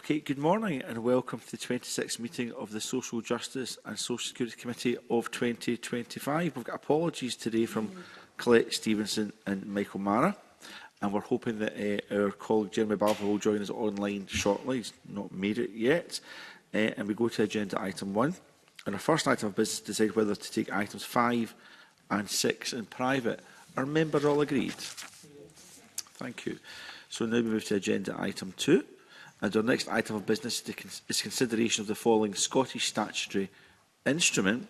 Okay, good morning and welcome to the 26th meeting of the Social Justice and Social Security Committee of 2025. We've got apologies today from Colette Stevenson and Michael Mara, and we're hoping that our colleague Jeremy Balfour will join us online shortly. He's not made it yet. And we go to agenda item 1. And our first item of business is to decide whether to take items 5 and 6 in private. Are members all agreed? Thank you. So now we move to agenda item 2. And our next item of business is consideration of the following Scottish statutory instrument,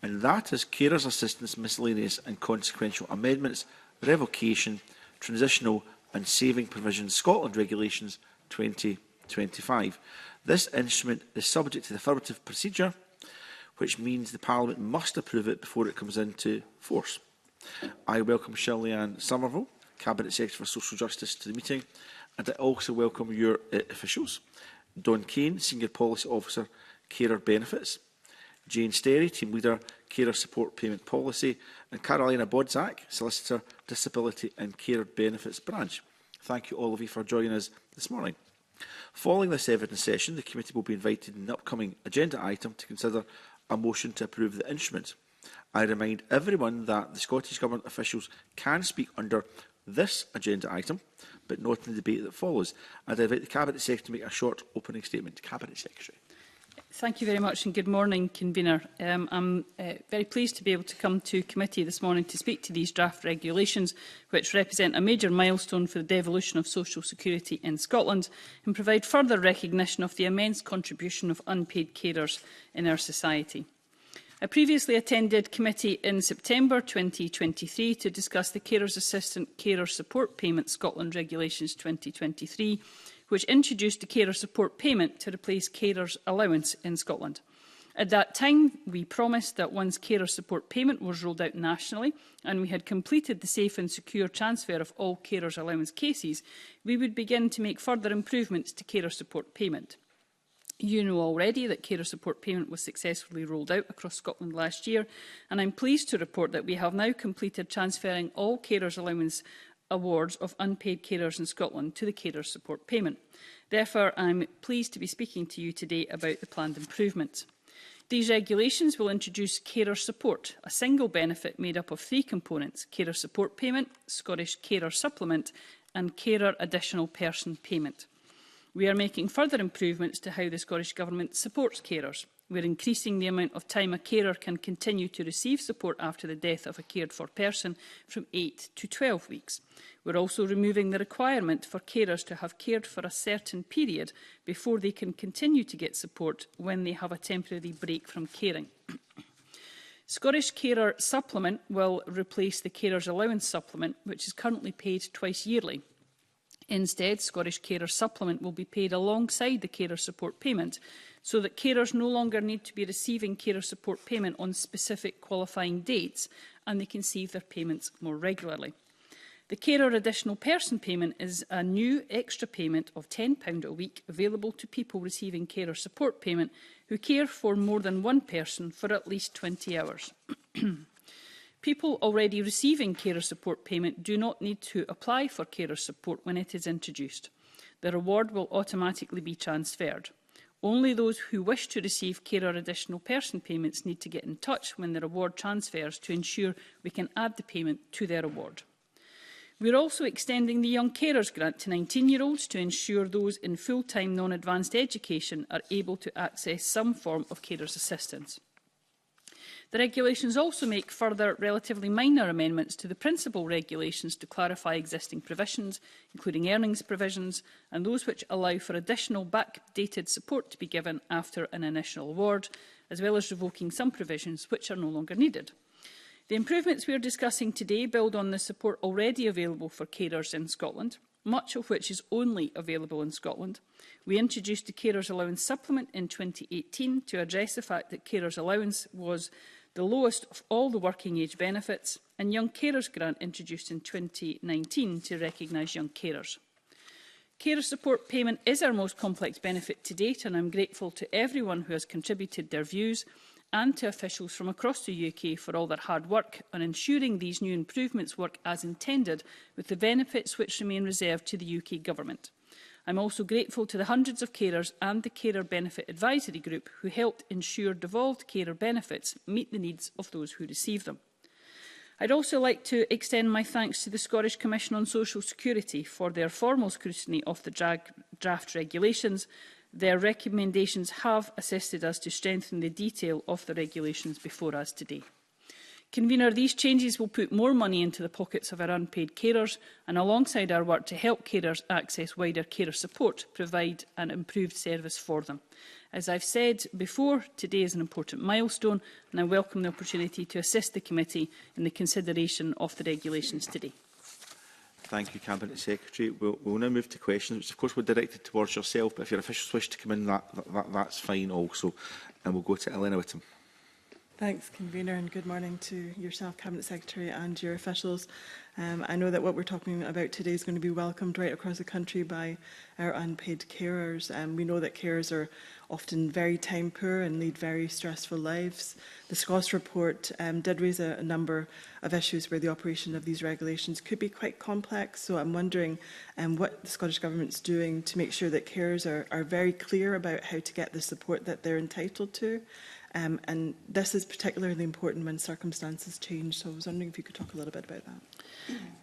and that is Carers Assistance Miscellaneous and Consequential Amendments, Revocation, Transitional and Saving Provisions Scotland Regulations 2025. This instrument is subject to the affirmative procedure, which means the Parliament must approve it before it comes into force. I welcome Shirley-Ann Somerville, Cabinet Secretary for Social Justice, to the meeting. And I also welcome your officials: Don Kane, Senior Policy Officer, Carer Benefits; Jane Sterry, Team Leader, Carer Support Payment Policy; and Carolina Bodzak, Solicitor, Disability and Carer Benefits Branch. Thank you all of you for joining us this morning. Following this evidence session, the committee will be invited in the upcoming agenda item to consider a motion to approve the instrument. I remind everyone that the Scottish Government officials can speak under this agenda item, but not in the debate that follows. And I invite the Cabinet Secretary to make a short opening statement. Cabinet Secretary. Thank you very much and good morning, Convener. I'm very pleased to be able to come to committee this morning to speak to these draft regulations, which represent a major milestone for the devolution of social security in Scotland and provide further recognition of the immense contribution of unpaid carers in our society. I previously attended committee in September 2023 to discuss the Carers Assistant Carer Support Payment Scotland Regulations 2023, which introduced the carer support payment to replace carers' allowance in Scotland. At that time, we promised that once carer support payment was rolled out nationally and we had completed the safe and secure transfer of all carers' allowance cases, we would begin to make further improvements to carer support payment. You know already that carer support payment was successfully rolled out across Scotland last year, and I'm pleased to report that we have now completed transferring all carers' allowance awards of unpaid carers in Scotland to the carer support payment. Therefore, I'm pleased to be speaking to you today about the planned improvements. These regulations will introduce carer support, a single benefit made up of 3 components: carer support payment, Scottish Carer Supplement and carer additional person payment. We are making further improvements to how the Scottish Government supports carers. We're increasing the amount of time a carer can continue to receive support after the death of a cared-for person from 8 to 12 weeks. We're also removing the requirement for carers to have cared for a certain period before they can continue to get support when they have a temporary break from caring. Scottish Carer Supplement will replace the Carers Allowance Supplement, which is currently paid twice yearly. Instead, Scottish Carer Supplement will be paid alongside the carer support payment, so that carers no longer need to be receiving carer support payment on specific qualifying dates, and they can receive their payments more regularly. The carer additional person payment is a new extra payment of £10 a week available to people receiving carer support payment who care for more than one person for at least 20 hours. People already receiving carer support payment do not need to apply for carer support when it is introduced. The reward will automatically be transferred. Only those who wish to receive carer additional person payments need to get in touch when the reward transfers to ensure we can add the payment to their award. We are also extending the Young Carers Grant to 19-year-olds to ensure those in full-time non-advanced education are able to access some form of carers assistance. The regulations also make further relatively minor amendments to the principal regulations to clarify existing provisions, including earnings provisions, and those which allow for additional backdated support to be given after an initial award, as well as revoking some provisions which are no longer needed. The improvements we are discussing today build on the support already available for carers in Scotland, much of which is only available in Scotland. We introduced the Carers Allowance Supplement in 2018 to address the fact that carers allowance was the lowest of all the working age benefits, and Young Carers Grant introduced in 2019 to recognise young carers. Carer support payment is our most complex benefit to date, and I'm grateful to everyone who has contributed their views and to officials from across the UK for all their hard work on ensuring these new improvements work as intended, with the benefits which remain reserved to the UK Government. I'm also grateful to the hundreds of carers and the Carer Benefit Advisory Group who helped ensure devolved carer benefits meet the needs of those who receive them. I'd also like to extend my thanks to the Scottish Commission on Social Security for their formal scrutiny of the draft regulations. Their recommendations have assisted us to strengthen the detail of the regulations before us today. Convener, these changes will put more money into the pockets of our unpaid carers, and alongside our work to help carers access wider carer support, provide an improved service for them. As I've said before, today is an important milestone, and I welcome the opportunity to assist the committee in the consideration of the regulations today. Thank you, Cabinet Secretary. We'll now move to questions, which of course were directed towards yourself, but if your officials wish to come in, that's fine also. And we'll go to Elena Whittam. Thanks, Convener, and good morning to yourself, Cabinet Secretary, and your officials. I know that what we're talking about today is going to be welcomed right across the country by our unpaid carers. We know that carers are often very time poor and lead very stressful lives. The SCOS report did raise a number of issues where the operation of these regulations could be quite complex. So I'm wondering what the Scottish Government's doing to make sure that carers are very clear about how to get the support that they're entitled to. And this is particularly important when circumstances change. So I was wondering if you could talk a little bit about that.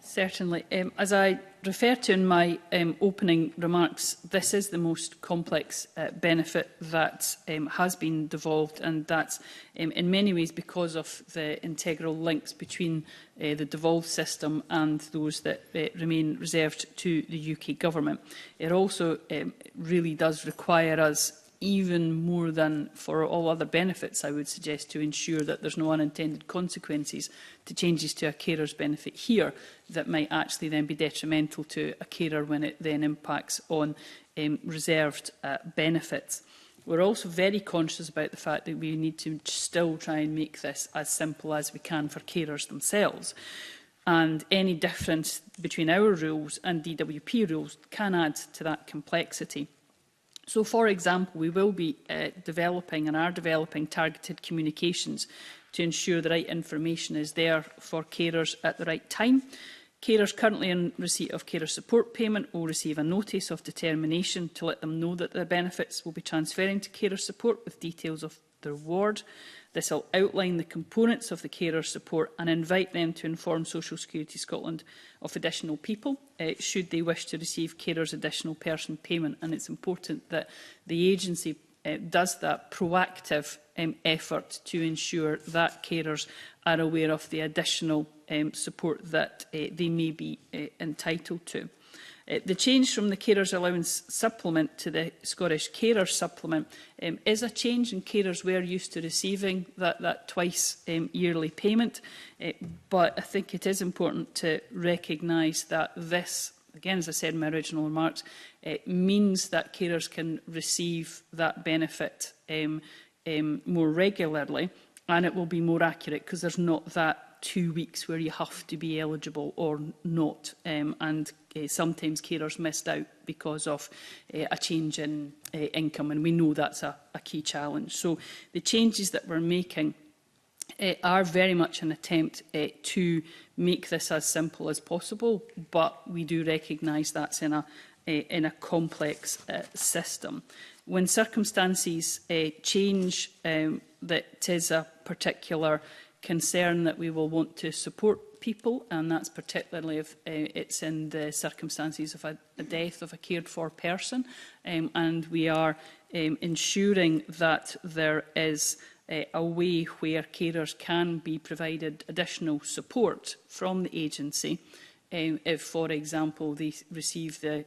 Certainly. As I referred to in my opening remarks, this is the most complex benefit that has been devolved, and that's in many ways because of the integral links between the devolved system and those that remain reserved to the UK Government. It also really does require us, even more than for all other benefits, I would suggest, to ensure that there's no unintended consequences to changes to a carer's benefit here that might actually then be detrimental to a carer when it then impacts on reserved benefits. We're also very conscious about the fact that we need to still try and make this as simple as we can for carers themselves. And any difference between our rules and DWP rules can add to that complexity. So, for example, we will be developing and are developing targeted communications to ensure the right information is there for carers at the right time. Carers currently in receipt of carer support payment will receive a notice of determination to let them know that their benefits will be transferring to carer support with details of the reward. This will outline the components of the carer support and invite them to inform Social Security Scotland of additional people should they wish to receive carers' additional person payment. And it's important that the agency does that proactive effort to ensure that carers are aware of the additional support that they may be entitled to. The change from the Carers Allowance Supplement to the Scottish Carers Supplement is a change, and carers were used to receiving that twice yearly payment. But I think it is important to recognise that this, again, as I said in my original remarks, means that carers can receive that benefit more regularly, and it will be more accurate because there's not that 2 weeks where you have to be eligible or not, and sometimes carers missed out because of a change in income, and we know that's a key challenge. So the changes that we're making are very much an attempt to make this as simple as possible, but we do recognise that's in a complex system. When circumstances change, that is a particular concern that we will want to support people, and that's particularly if it's in the circumstances of a death of a cared for person, and we are ensuring that there is a way where carers can be provided additional support from the agency if, for example, they receive the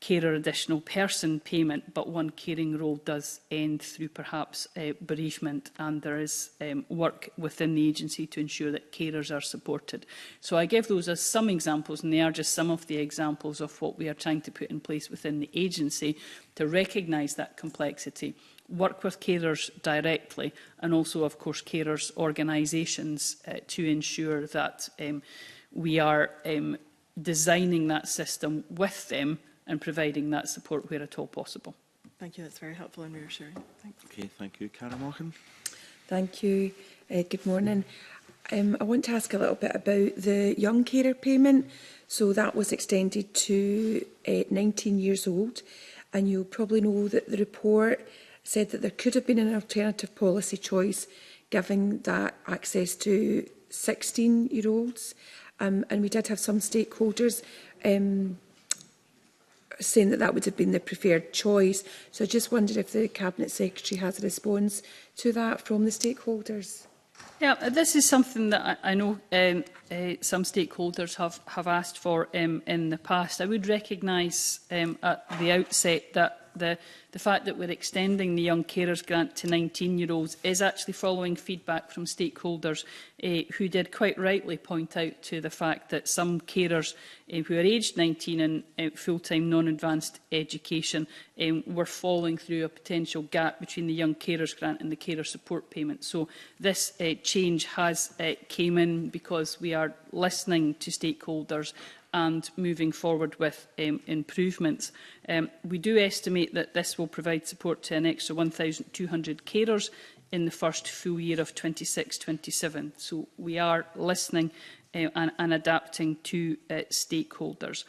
carer additional person payment, but one caring role does end through perhaps bereavement, and there is work within the agency to ensure that carers are supported. So I give those as some examples, and they are just some of the examples of what we are trying to put in place within the agency to recognise that complexity, work with carers directly, and also, of course, carers organisations to ensure that we are designing that system with them and providing that support where at all possible. Thank you. That's very helpful and reassuring. Thanks. Okay, thank you. Cara Morgan. Thank you. Good morning. I want to ask a little bit about the young carer payment. So that was extended to 19 years old. And you'll probably know that the report said that there could have been an alternative policy choice giving that access to 16-year-olds. And we did have some stakeholders saying that that would have been the preferred choice. So I just wondered if the Cabinet Secretary has a response to that from the stakeholders. Yeah, this is something that I know some stakeholders have asked for in the past. I would recognise at the outset that the fact that we're extending the Young Carers Grant to 19-year-olds is actually following feedback from stakeholders who did quite rightly point out to the fact that some carers who are aged 19 and full-time non-advanced education were falling through a potential gap between the Young Carers Grant and the carer support payment. So this change has came in because we are listening to stakeholders and moving forward with improvements. We do estimate that this will provide support to an extra 1,200 carers in the first full year of 26-27. So we are listening and adapting to stakeholders.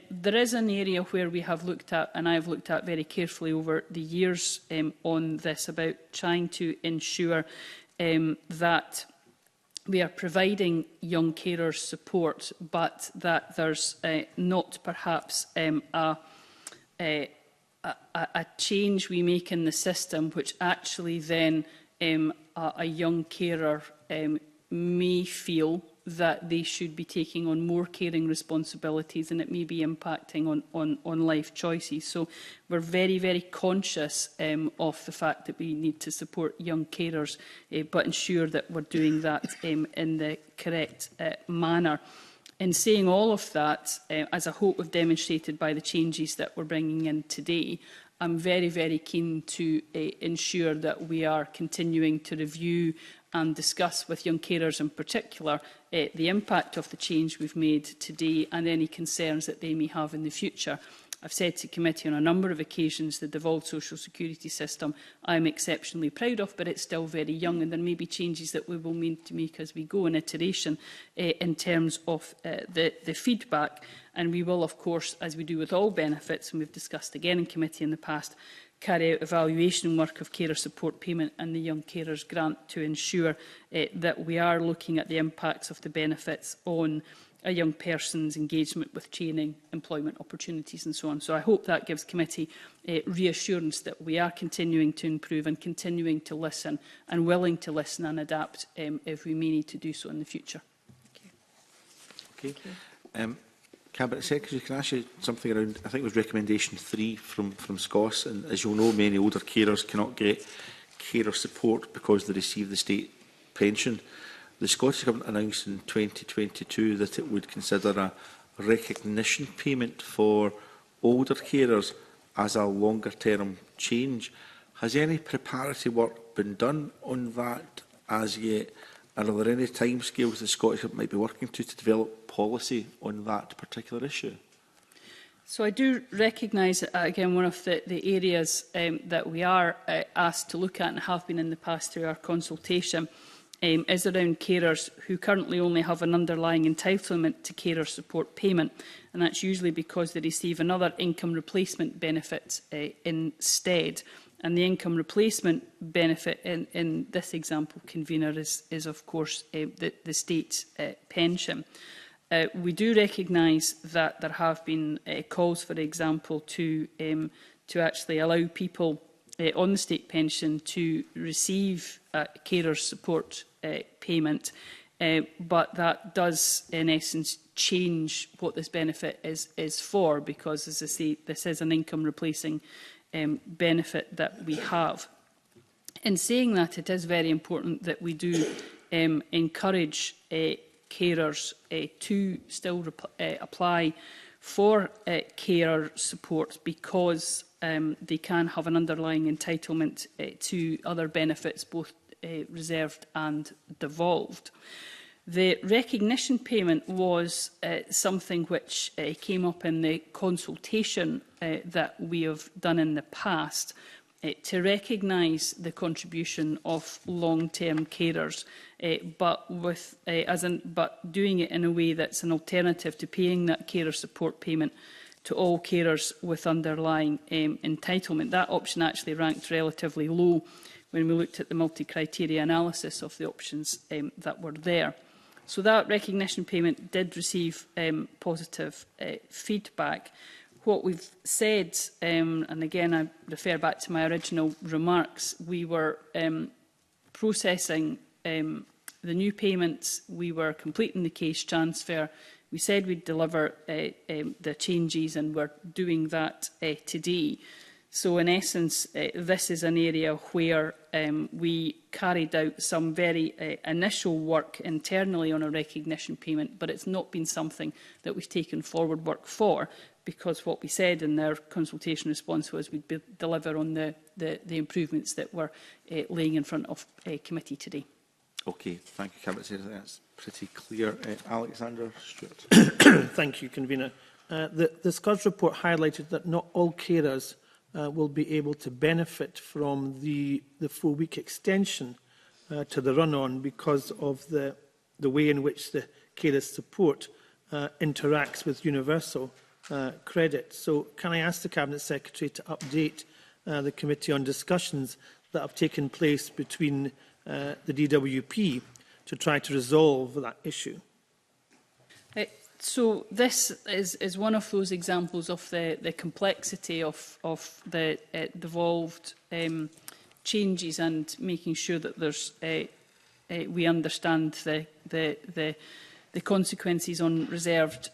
There is an area where we have looked at, and I have looked at very carefully over the years on this, about trying to ensure that we are providing young carers support, but that there's not perhaps a change we make in the system which actually then a young carer may feel that they should be taking on more caring responsibilities, and it may be impacting on life choices. So we're very, very conscious of the fact that we need to support young carers, but ensure that we're doing that in the correct manner. In saying all of that, as I hope we've demonstrated by the changes that we're bringing in today, I'm very, very keen to ensure that we are continuing to review and discuss with young carers in particular the impact of the change we've made today and any concerns that they may have in the future. I've said to committee on a number of occasions the devolved social security system I'm exceptionally proud of, but it's still very young, and there may be changes that we will need to make as we go in iteration in terms of the feedback. And we will, of course, as we do with all benefits, and we've discussed again in committee in the past, carry out evaluation work of carer support payment and the Young Carers Grant to ensure that we are looking at the impacts of the benefits on a young person's engagement with training, employment opportunities and so on. So I hope that gives committee reassurance that we are continuing to improve and continuing to listen and willing to listen and adapt if we may need to do so in the future. Okay. Cabinet Secretary, can I ask you something around, I think it was recommendation 3 from SCOS, and as you'll know, many older carers cannot get carer support because they receive the state pension. The Scottish Government announced in 2022 that it would consider a recognition payment for older carers as a longer-term change. Has any preparatory work been done on that as yet? And are there any timescales the Scottish Government might be working to develop policy on that particular issue? So I do recognise, again, one of the areas that we are asked to look at and have been in the past through our consultation is around carers who currently only have an underlying entitlement to carer support payment. And that's usually because they receive another income replacement benefit instead. And the income replacement benefit in this example, convener, is of course the state pension. We do recognise that there have been calls, for example, to actually allow people on the state pension to receive carer support payment, but that does in essence change what this benefit is for, because, as I say, this is an income replacing benefit that we have. In saying that, it is very important that we do encourage carers to still apply for carer support, because they can have an underlying entitlement to other benefits, both reserved and devolved. The recognition payment was something which came up in the consultation that we have done in the past, to recognise the contribution of long-term carers, but doing it in a way that's an alternative to paying that carer support payment to all carers with underlying entitlement. That option actually ranked relatively low when we looked at the multi-criteria analysis of the options that were there. So that recognition payment did receive positive feedback. What we've said, and again I refer back to my original remarks, we were processing the new payments, we were completing the case transfer, we said we'd deliver the changes, and we're doing that today. So in essence, this is an area where we carried out some very initial work internally on a recognition payment, but it's not been something that we've taken forward work for, because what we said in their consultation response was we'd deliver on the improvements that we're laying in front of committee today. Okay, thank you, Cabinet Secretary. That's pretty clear. Alexander Stewart. Thank you, Convener. The Scottish report highlighted that not all carers will be able to benefit from the 4-week extension to the run-on because of the way in which the carers support interacts with universal credit. So can I ask the Cabinet Secretary to update the committee on discussions that have taken place between the DWP to try to resolve that issue? So this is one of those examples of the complexity of the devolved changes, and making sure that there's we understand the consequences on reserved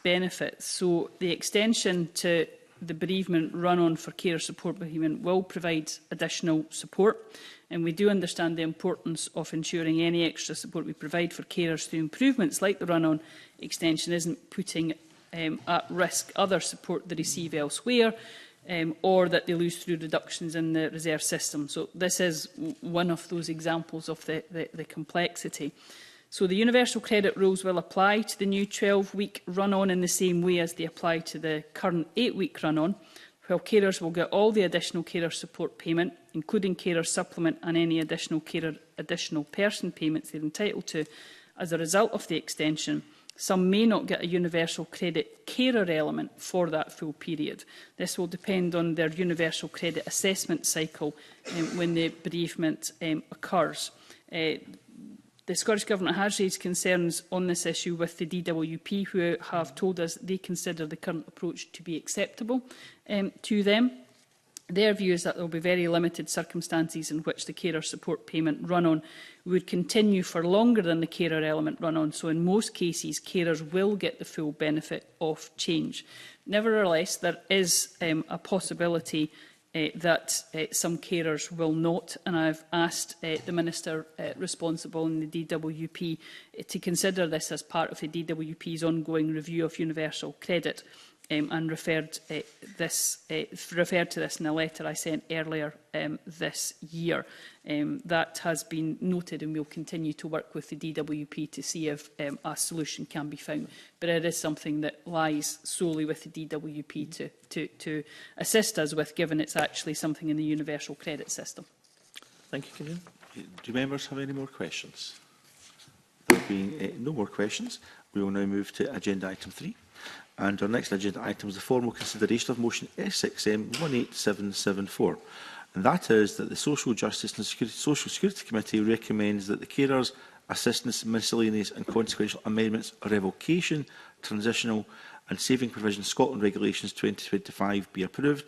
benefits. So the extension to the bereavement run-on for carer support bereavement will provide additional support, and we do understand the importance of ensuring any extra support we provide for carers through improvements like the run-on extension isn't putting at risk other support they receive elsewhere, or that they lose through reductions in the reserve system. So this is one of those examples of the complexity. So the universal credit rules will apply to the new 12-week run-on in the same way as they apply to the current 8-week run-on, while carers will get all the additional carer support payment, including carer supplement and any additional person payments they're entitled to. As a result of the extension, some may not get a universal credit carer element for that full period. This will depend on their universal credit assessment cycle when the bereavement occurs. The Scottish Government has raised concerns on this issue with the DWP, who have told us they consider the current approach to be acceptable to them. Their view is that there will be very limited circumstances in which the carer support payment run-on would continue for longer than the carer element run-on. So in most cases, carers will get the full benefit of change. Nevertheless, there is a possibility that some carers will not, and I've asked the Minister responsible in the DWP to consider this as part of the DWP's ongoing review of universal credit, and referred to this in a letter I sent earlier this year. That has been noted, and we'll continue to work with the DWP to see if a solution can be found. But it is something that lies solely with the DWP to assist us with, given it's actually something in the universal credit system. Thank you, Convener. Do members have any more questions? There being no more questions, we will now move to agenda item 3. And our next agenda item is the formal consideration of motion S6M 18774. And that is that the Social Justice and Social Security Committee recommends that the Carers Assistance, Miscellaneous and Consequential Amendments, Revocation, Transitional and Saving Provisions Scotland Regulations 2025 be approved.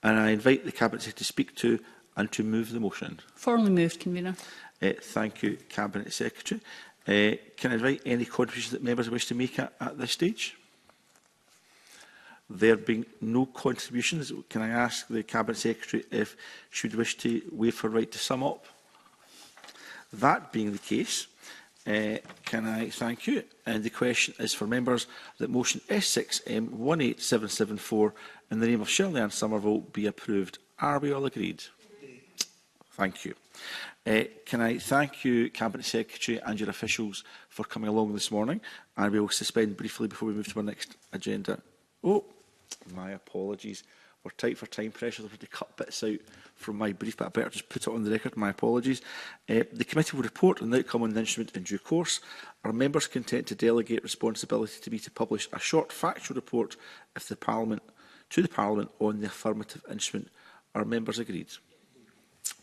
And I invite the Cabinet Secretary to speak to and to move the motion. Formally moved, Convener. Thank you, Cabinet Secretary. Can I invite any contributions that members wish to make at this stage? There being no contributions, can I ask the Cabinet Secretary if she would wish to waive her right to sum up? That being the case, can I thank you? And the question is for members that motion S6M 18774 in the name of Shirley Ann Somerville be approved. Are we all agreed? Thank you. Can I thank you, Cabinet Secretary, and your officials for coming along this morning, and we will suspend briefly before we move to our next agenda. Oh, my apologies. we're tight for time pressure. I've had to cut bits out from my brief, but I better just put it on the record. My apologies. The committee will report on the outcome on the instrument in due course. Are members content to delegate responsibility to me to publish a short factual report if the Parliament on the affirmative instrument? Are members agreed?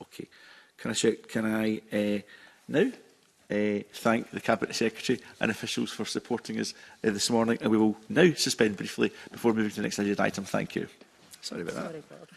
Okay. Can I now thank the Cabinet Secretary and officials for supporting us this morning, and we will now suspend briefly before moving to the next agenda item. Thank you. Sorry about that. Sorry, Bob.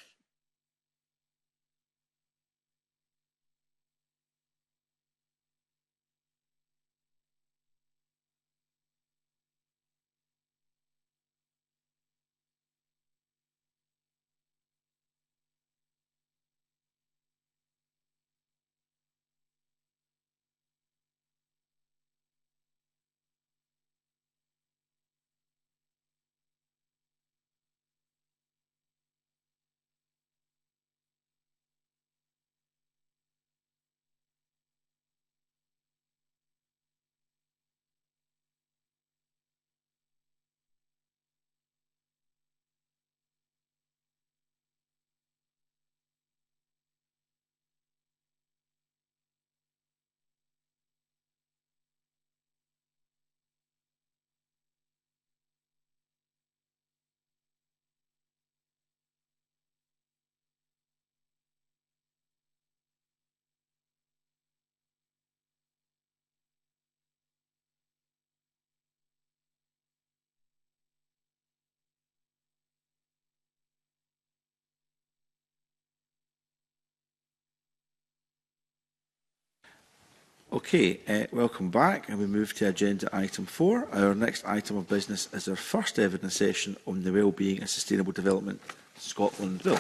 Okay, welcome back, and we move to agenda item 4. Our next item of business is our first evidence session on the Wellbeing and Sustainable Development Scotland Bill.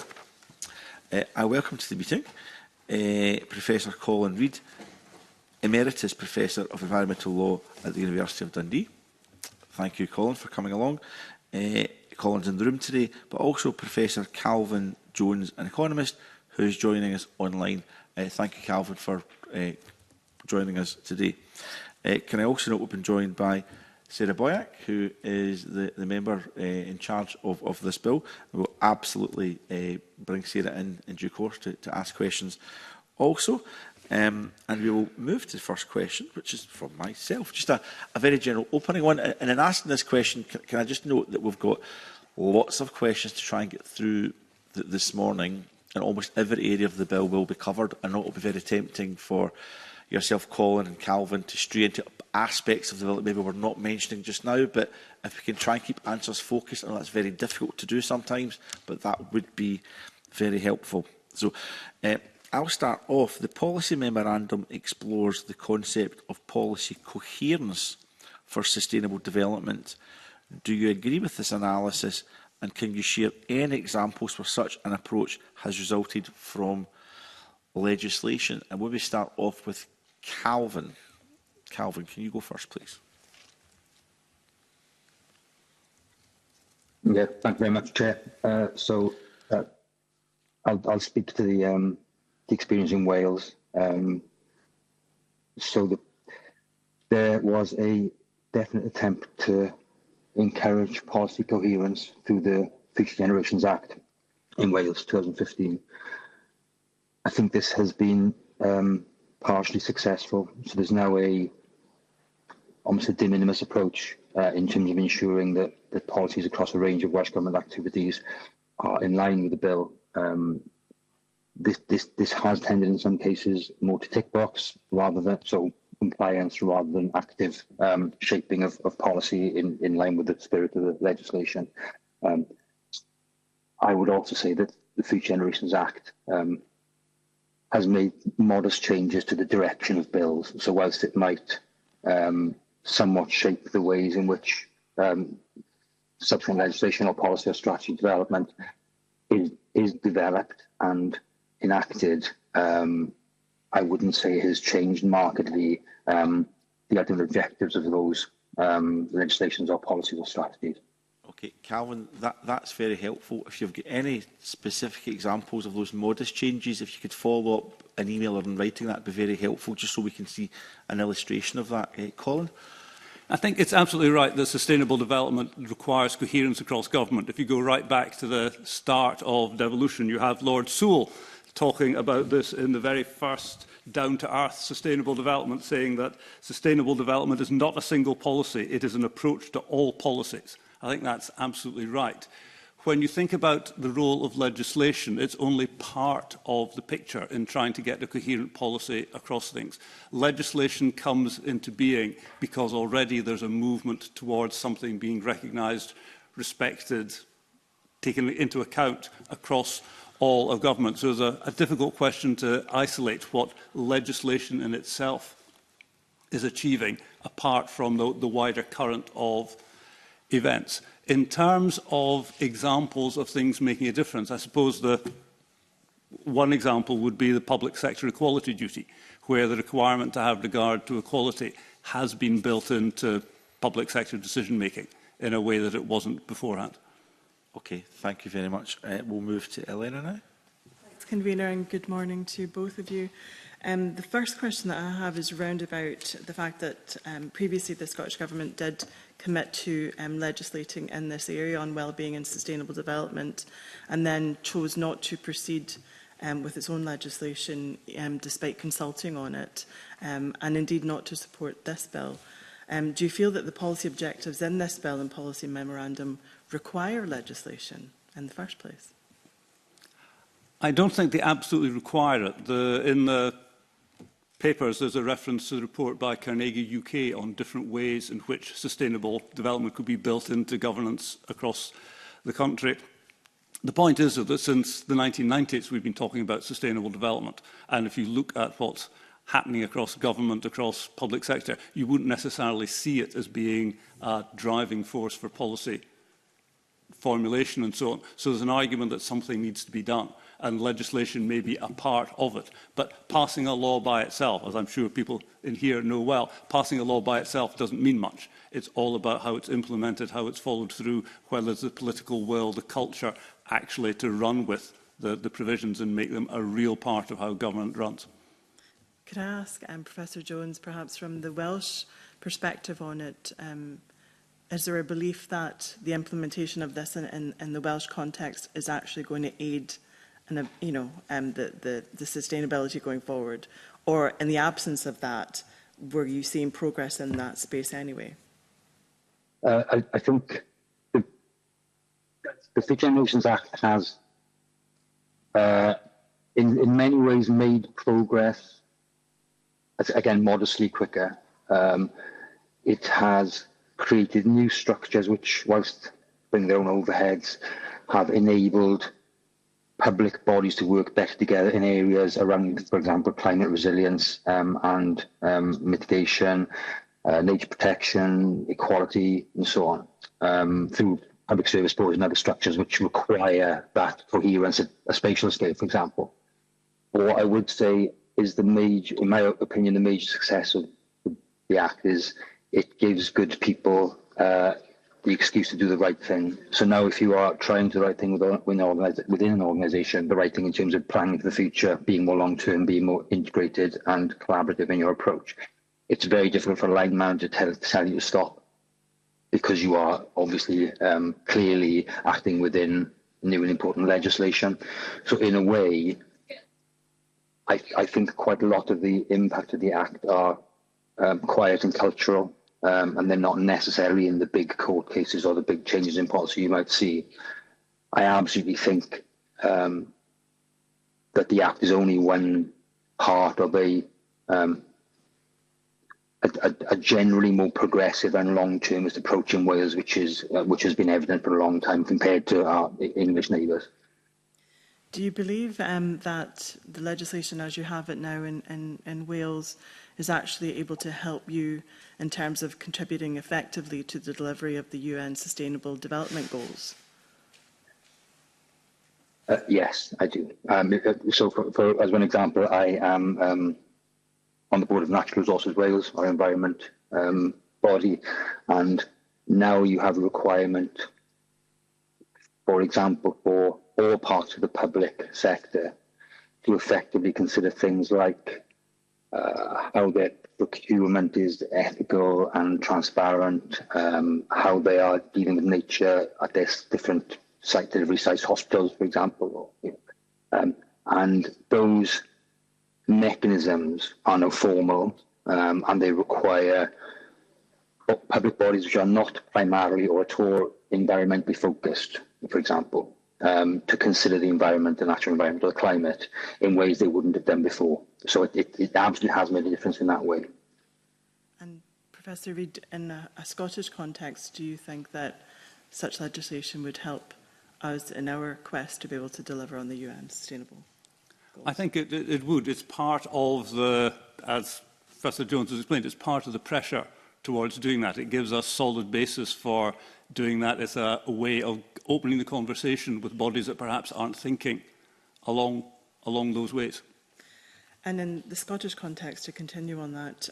I welcome to the meeting Professor Colin Reid, Emeritus Professor of Environmental Law at the University of Dundee. Thank you, Colin, for coming along. Colin's in the room today, but also Professor Calvin Jones, an economist, who is joining us online. Thank you, Calvin, for joining us today. Can I also note we've been joined by Sarah Boyack, who is the member in charge of this bill. We will absolutely bring Sarah in due course to ask questions also. And we will move to the first question, which is from myself. Just a very general opening one. And in asking this question, can I just note that we've got lots of questions to try and get through this morning, and almost every area of the bill will be covered. I know it will be very tempting for yourself, Colin and Calvin, to stray into aspects of the bill that maybe we're not mentioning just now, but if we can try and keep answers focused, I know that's very difficult to do sometimes, but that would be very helpful. So I'll start off. The policy memorandum explores the concept of policy coherence for sustainable development. Do you agree with this analysis, and can you share any examples where such an approach has resulted from legislation? And we'll start off with Calvin. Calvin, can you go first, please? Yeah, thank you very much, Chair. I'll speak to the experience in Wales. There was a definite attempt to encourage policy coherence through the Future Generations Act in Wales 2015. I think this has been partially successful. So there's now almost a de minimis approach in terms of ensuring that policies across a range of Welsh Government activities are in line with the bill. This has tended in some cases more to tick box rather than compliance rather than active shaping of policy in line with the spirit of the legislation. I would also say that the Future Generations Act has made modest changes to the direction of bills. So whilst it might somewhat shape the ways in which subsequent legislation or policy or strategy development is developed and enacted, I wouldn't say it has changed markedly the ultimate objectives of those legislations or policies or strategies. Okay, Calvin, that's very helpful. If you've got any specific examples of those modest changes, if you could follow up an email or in writing, that'd be very helpful, just so we can see an illustration of that. Colin? I think it's absolutely right that sustainable development requires coherence across government. If you go right back to the start of devolution, you have Lord Sewell talking about this in the very first down-to-earth sustainable development, saying that sustainable development is not a single policy, it is an approach to all policies. I think that's absolutely right. When you think about the role of legislation, it's only part of the picture in trying to get a coherent policy across things. Legislation comes into being because already there's a movement towards something being recognised, respected, taken into account across all of government. So it's a difficult question to isolate what legislation in itself is achieving apart from the wider current of events. In terms of examples of things making a difference, I suppose one example would be the public sector equality duty, where the requirement to have regard to equality has been built into public sector decision-making in a way that it wasn't beforehand. Okay, thank you very much. We'll move to Elena now. Thanks, Convener, and good morning to both of you. The first question that I have is round about the fact that previously the Scottish Government did commit to legislating in this area on wellbeing and sustainable development, and then chose not to proceed with its own legislation despite consulting on it, and indeed not to support this bill. Do you feel that the policy objectives in this bill and policy memorandum require legislation in the first place? I don't think they absolutely require it. In the papers, there's a reference to the report by Carnegie UK on different ways in which sustainable development could be built into governance across the country. The point is that since the 1990s, we've been talking about sustainable development. And if you look at what's happening across government, across public sector, you wouldn't necessarily see it as being a driving force for policy formulation and so on. So there's an argument that something needs to be done, and legislation may be a part of it. But passing a law by itself, as I'm sure people in here know well, passing a law by itself doesn't mean much. It's all about how it's implemented, how it's followed through, whether there's the political will, the culture actually to run with the provisions and make them a real part of how government runs. Could I ask Professor Jones, perhaps from the Welsh perspective on it, is there a belief that the implementation of this in the Welsh context is actually going to aid the sustainability going forward? Or in the absence of that, were you seeing progress in that space anyway? I think the Fifth Generations Act has, in many ways, made progress, again, modestly quicker. It has created new structures which, whilst bringing their own overheads, have enabled public bodies to work better together in areas around, for example, climate resilience and mitigation, nature protection, equality, and so on, through public service boards and other structures which require that coherence at a spatial scale, for example. What I would say is in my opinion, the major success of the Act is it gives good people the excuse to do the right thing. So now if you are trying to do the right thing within an organisation, the right thing in terms of planning for the future, being more long-term, being more integrated and collaborative in your approach, it's very difficult for a line manager to tell you to stop, because you are obviously clearly acting within new and important legislation. So in a way, I think quite a lot of the impact of the Act are quiet and cultural, and they're not necessarily in the big court cases or the big changes in policy you might see. I absolutely think that the Act is only one part of a generally more progressive and long-termist approach in Wales, which has been evident for a long time compared to our English neighbours. Do you believe that the legislation as you have it now in Wales is actually able to help you in terms of contributing effectively to the delivery of the UN Sustainable Development Goals? Yes, I do. So as one example, I am on the board of Natural Resources Wales, our environment body, and now you have a requirement, for example, for all parts of the public sector to effectively consider things like how their procurement is ethical and transparent, how they are dealing with nature at their different site delivery sites, hospitals, for example. And those mechanisms are now formal, and they require public bodies which are not primarily or at all environmentally focused, for example, to consider the environment, the natural environment or the climate in ways they wouldn't have done before. So it absolutely has made a difference in that way. And Professor Reid, in a Scottish context, do you think that such legislation would help us in our quest to be able to deliver on the UN Sustainable Goals? I think it would. It's part of the, as Professor Jones has explained, it's part of the pressure towards doing that. It gives us solid basis for doing that. It's a way of opening the conversation with bodies that perhaps aren't thinking along those ways. And in the Scottish context, to continue on that,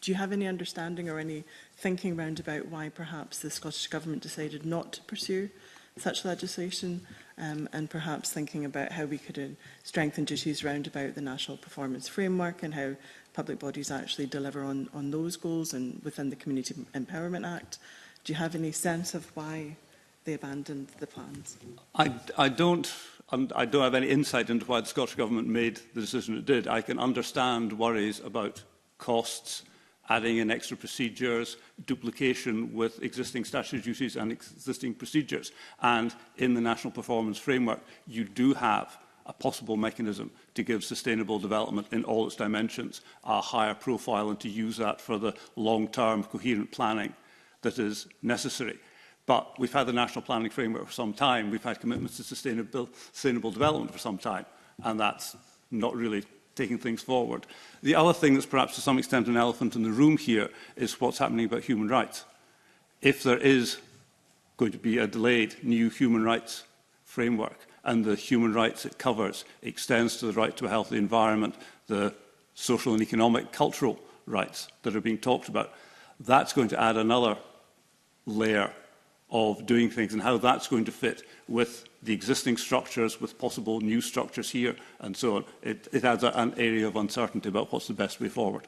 do you have any understanding or any thinking round about why perhaps the Scottish Government decided not to pursue such legislation, and perhaps thinking about how we could strengthen duties round about the National Performance Framework and how public bodies actually deliver on those goals and within the Community Empowerment Act? Do you have any sense of why they abandoned the plans? I don't have any insight into why the Scottish Government made the decision it did. I can understand worries about costs, adding in extra procedures, duplication with existing statutory duties and existing procedures. And in the National Performance Framework, you do have a possible mechanism to give sustainable development in all its dimensions a higher profile and to use that for the long-term coherent planning that is necessary. But we've had the National Planning Framework for some time. We've had commitments to sustainable development for some time, and that's not really taking things forward. The other thing that's perhaps to some extent an elephant in the room here is what's happening about human rights. If there is going to be a delayed new human rights framework, and the human rights it covers extends to the right to a healthy environment, the social and economic, cultural rights that are being talked about, that's going to add another layer of doing things and how that's going to fit with the existing structures, with possible new structures here and so on. It adds an area of uncertainty about what's the best way forward.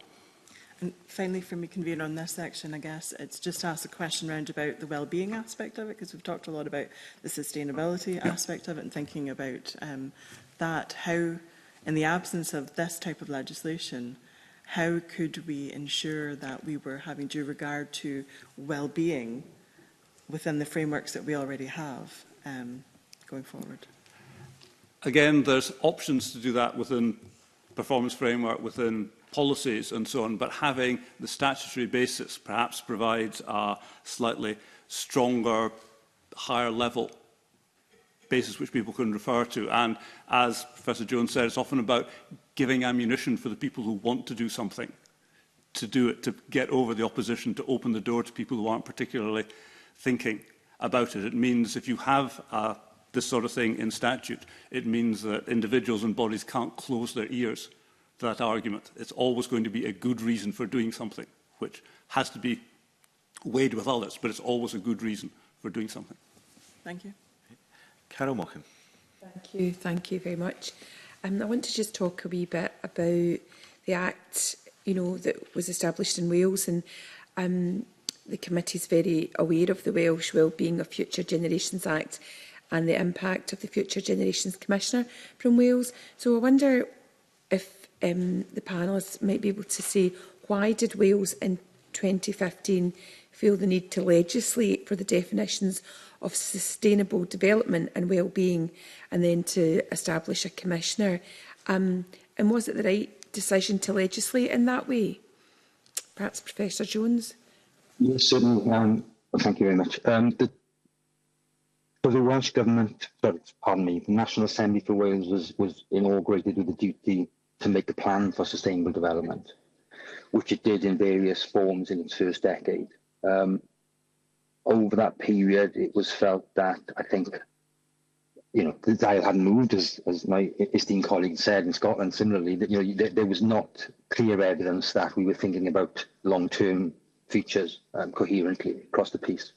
And finally, for me, convener, on this section, I guess it's just to ask a question round about the well-being aspect of it, because we've talked a lot about the sustainability aspect of it and thinking about that. How, in the absence of this type of legislation, how could we ensure that we were having due regard to well-being within the frameworks that we already have going forward? Again, there's options to do that within performance framework, within policies and so on, but having the statutory basis perhaps provides a slightly stronger, higher level basis which people can refer to. And as Professor Jones said, it's often about giving ammunition for the people who want to do something, to do it, to get over the opposition, to open the door to people who aren't particularly thinking about it. It means if you have this sort of thing in statute, it means that individuals and bodies can't close their ears to that argument. It's always going to be a good reason for doing something, which has to be weighed with others, but it's always a good reason for doing something. Thank you. Carol Mochan. Thank you very much. I want to just talk a wee bit about the Act, that was established in Wales, and the committee is very aware of the Welsh Wellbeing of Future Generations Act and the impact of the Future Generations Commissioner from Wales. So I wonder if the panellists might be able to say, why did Wales in 2015 feel the need to legislate for the definitions of sustainable development and well-being, and then to establish a commissioner? And was it the right decision to legislate in that way? Perhaps Professor Jones? Yes, certainly. Thank you very much. So the Welsh Government, the National Assembly for Wales was inaugurated with the duty to make a plan for sustainable development, which it did in various forms in its first decade. Over that period, it was felt that, I think, the dial hadn't moved, as my esteemed colleague said in Scotland, similarly, that there was not clear evidence that we were thinking about long-term features coherently across the piece.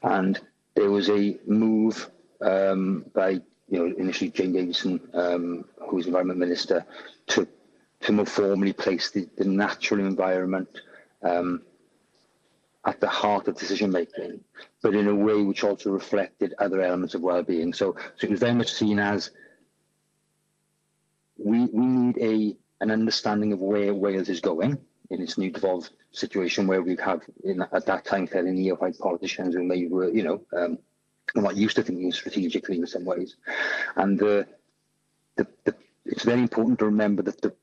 And there was a move by, initially Jane Davison, who was Environment Minister, to to more formally place the natural environment at the heart of decision making, but in a way which also reflected other elements of well-being. So it was very much seen as we need an understanding of where Wales is going in its new devolved situation, where we have at that time fairly neophyte politicians who maybe were, not used to thinking strategically in some ways. And it's very important to remember that the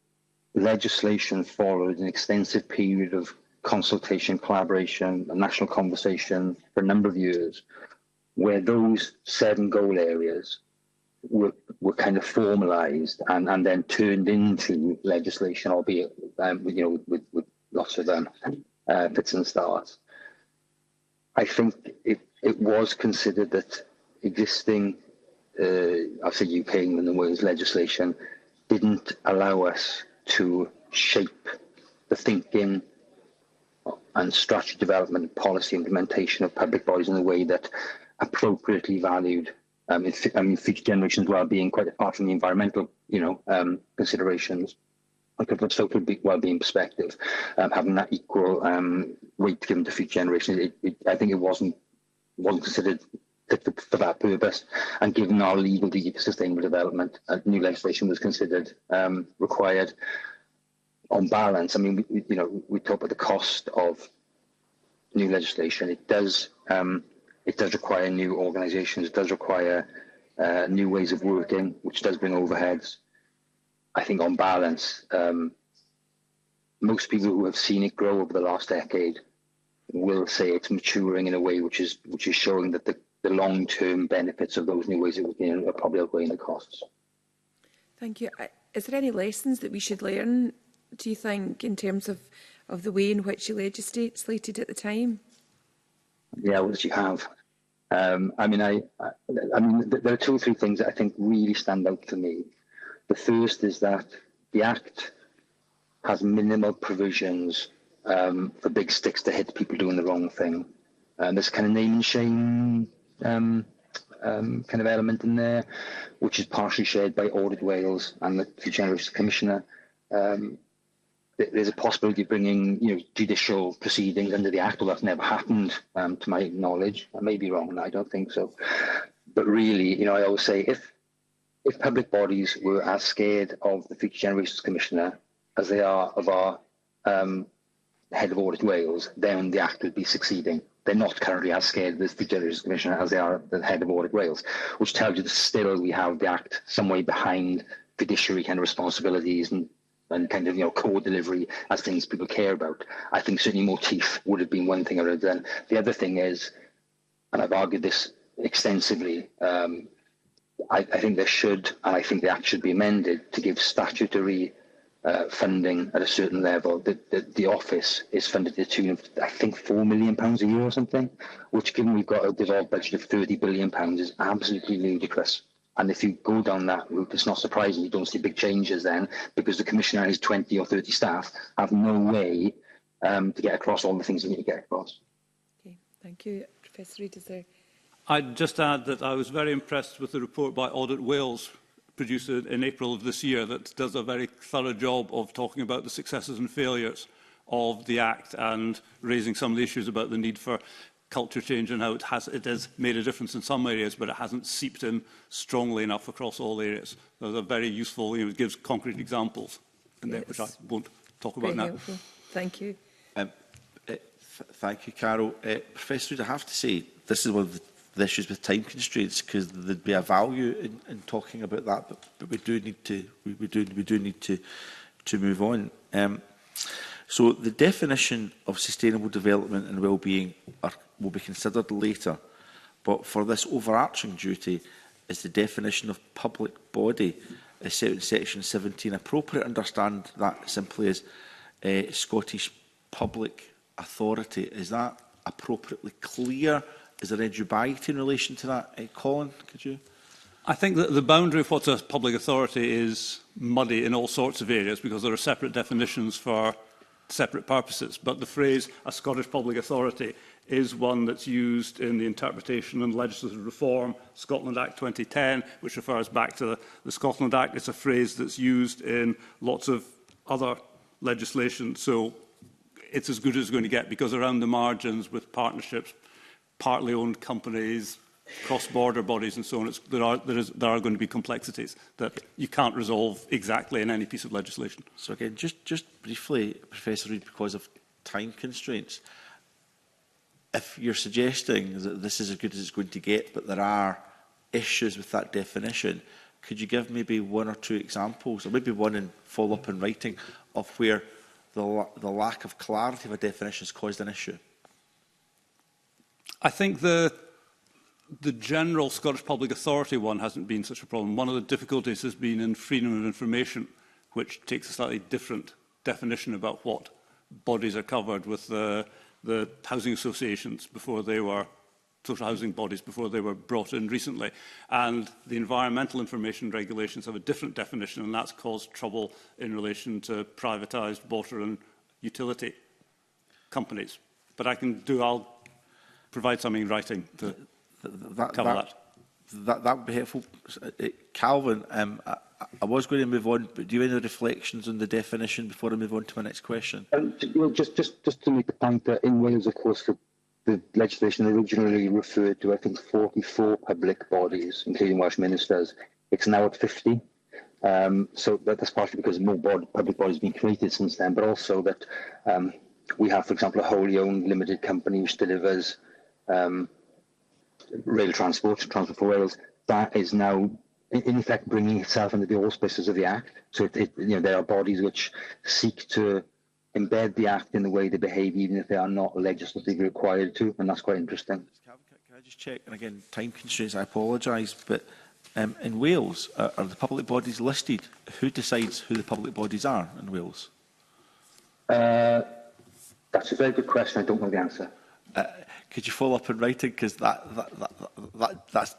legislation followed an extensive period of consultation, collaboration, and national conversation for a number of years, where those 7 goal areas were kind of formalised and then turned into legislation, albeit with lots of fits and starts. I think it was considered that existing, I'll say UK, England and Wales legislation didn't allow us to shape the thinking and strategy development, policy implementation of public bodies in a way that appropriately valued future generations' well-being, quite apart from the environmental, considerations. Like from a social well-being perspective, having that equal weight given to future generations, I think it wasn't considered fit for that purpose. And given our legal duty for sustainable development, new legislation was considered required. On balance, I mean, we talk about the cost of new legislation. It does require new organisations. It does require new ways of working, which does bring overheads. I think on balance, most people who have seen it grow over the last decade will say it's maturing in a way which is showing that the long-term benefits of those new ways of working are probably outweighing the costs. Thank you. Is there any lessons that we should learn, do you think, in terms of the way in which you legislated at the time? Yeah, well, you have. There are 2 or 3 things that I think really stand out for me. The first is that the Act has minimal provisions for big sticks to hit people doing the wrong thing. There's kind of name and shame kind of element in there, which is partially shared by Audit Wales and the Future Generations Commissioner. There's a possibility of bringing, judicial proceedings under the Act, although that's never happened to my knowledge. I may be wrong, and I don't think so. But really, I always say if public bodies were as scared of the Future Generations Commissioner as they are of our head of Audit Wales, then the Act would be succeeding. They're not currently as scared of the Future Generations Commissioner as they are the head of Audit Wales, which tells you that still we have the Act some way behind fiduciary kind of responsibilities and kind of, core delivery as things people care about. I think certainly motif would have been one thing I would have done. The other thing is, and I've argued this extensively, I think there should, and I think the Act should be amended to give statutory funding at a certain level. The office is funded to the tune of, I think, £4 million a year or something, which, given we've got a devolved budget of £30 billion, is absolutely ludicrous. And if you go down that route, it's not surprising you don't see big changes then, because the Commissioner and his 20 or 30 staff have no way to get across all the things they need to get across. Okay, thank you. Professor Reid, is there... I'd just add that I was very impressed with the report by Audit Wales, produced in April of this year, that does a very thorough job of talking about the successes and failures of the Act and raising some of the issues about the need for culture change and how it has made a difference in some areas, but it hasn't seeped in strongly enough across all areas. Those are very useful. It gives concrete examples in there, which I won't talk about now. Helpful. Thank you. Thank you, Carol. Professor Reid, I have to say, this is one of the issues with time constraints, because there'd be a value in talking about that, but we do need to move on. So the definition of sustainable development and well-being will be considered later, but for this overarching duty, is the definition of public body as set in section 17 appropriate? Understand that simply as Scottish public authority. Is that appropriately clear? Is there any dubiety in relation to that? Colin, could you? I think that the boundary of what's a public authority is muddy in all sorts of areas, because there are separate definitions for separate purposes. But the phrase "a Scottish public authority" is one that's used in the interpretation and legislative reform, Scotland Act 2010, which refers back to the Scotland Act. It's a phrase that's used in lots of other legislation. So it's as good as it's going to get, because around the margins with partnerships, partly owned companies, cross-border bodies and so on, there are going to be complexities that you can't resolve exactly in any piece of legislation. So again, just briefly, Professor Reid, because of time constraints, if you're suggesting that this is as good as it's going to get, but there are issues with that definition, could you give maybe one or two examples, or maybe one and follow up in writing, of where the lack of clarity of a definition has caused an issue? I think the general Scottish Public Authority one hasn't been such a problem. One of the difficulties has been in freedom of information, which takes a slightly different definition about what bodies are covered, with the housing associations before they were social housing bodies before they were brought in recently. And the environmental information regulations have a different definition, and that's caused trouble in relation to privatised water and utility companies. But I'll provide something in writing to cover that. That would be helpful. Calvin, I was going to move on, but do you have any reflections on the definition before I move on to my next question? Well, just to make the point that in Wales, of course, the legislation originally referred to, I think, 44 public bodies, including Welsh ministers. It's now at 50. So that's partially because more public bodies have been created since then, but also that we have, for example, a wholly owned limited company which delivers rail transport for Wales. That is now, in effect, bringing itself under the auspices of the Act. So there are bodies which seek to embed the Act in the way they behave, even if they are not legislatively required to, and that's quite interesting. Can I just check, and again, time constraints, I apologise, but in Wales, are the public bodies listed? Who decides who the public bodies are in Wales? That's a very good question. I don't know the answer. Could you follow up in writing? Because that's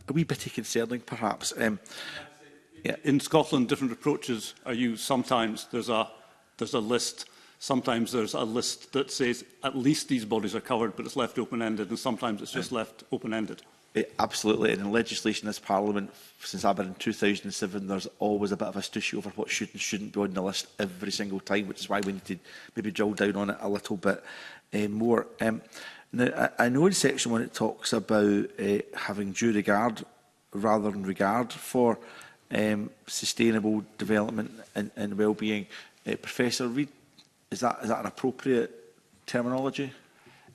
a wee bit concerning, perhaps. Yeah. In Scotland, different approaches are used. Sometimes there's a list. Sometimes there's a list that says at least these bodies are covered, but it's left open-ended, and sometimes it's just left open-ended. Absolutely, and in legislation in this Parliament, since I've been in 2007, there's always a bit of a stushy over what should and shouldn't be on the list every single time, which is why we need to maybe drill down on it a little bit more. Now, I know in section 1 it talks about having due regard rather than regard for sustainable development and well-being. Professor Reid, is that an appropriate terminology?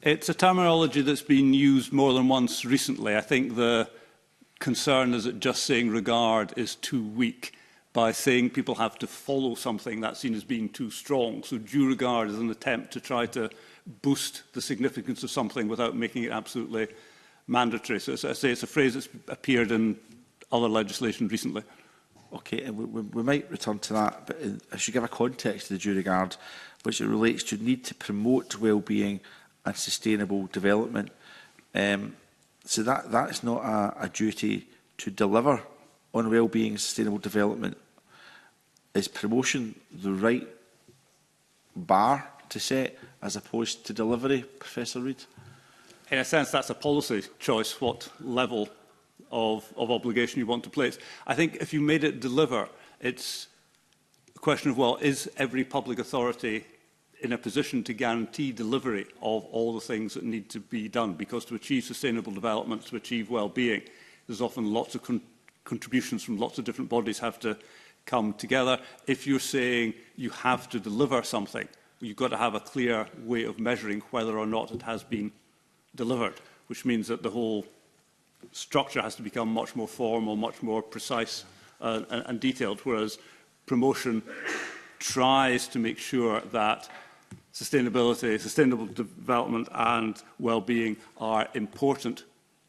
It's a terminology that's been used more than once recently. I think the concern is that just saying regard is too weak. By saying people have to follow something, that's seen as being too strong. So due regard is an attempt to try to boost the significance of something without making it absolutely mandatory. So as I say, it's a phrase that's appeared in other legislation recently. Okay, and we might return to that, but I should give a context to the due regard, which it relates to need to promote well-being and sustainable development. So that's not a duty to deliver on well-being and sustainable development. Is promotion the right bar to set as opposed to delivery, Professor Reid? In a sense, that's a policy choice, what level of obligation you want to place. I think if you made it deliver, it's a question of, well, is every public authority in a position to guarantee delivery of all the things that need to be done? Because to achieve sustainable development, to achieve well-being, there's often lots of contributions from lots of different bodies have to come together. If you're saying you have to deliver something, you've got to have a clear way of measuring whether or not it has been delivered, which means that the whole structure has to become much more formal, much more precise and detailed, whereas promotion tries to make sure that sustainability, sustainable development and well-being are important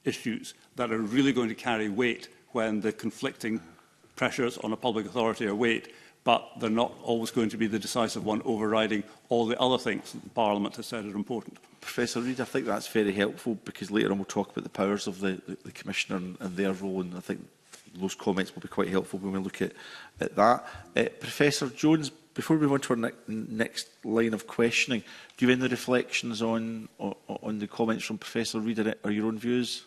issues that are really going to carry weight when the conflicting pressures on a public authority are weight, but they're not always going to be the decisive one overriding all the other things that Parliament has said are important. Professor Reid, I think that's very helpful, because later on we'll talk about the powers of the Commissioner and their role, and I think those comments will be quite helpful when we look at that. Professor Jones, before we move on to our next line of questioning, do you have any reflections on the comments from Professor Reid or your own views?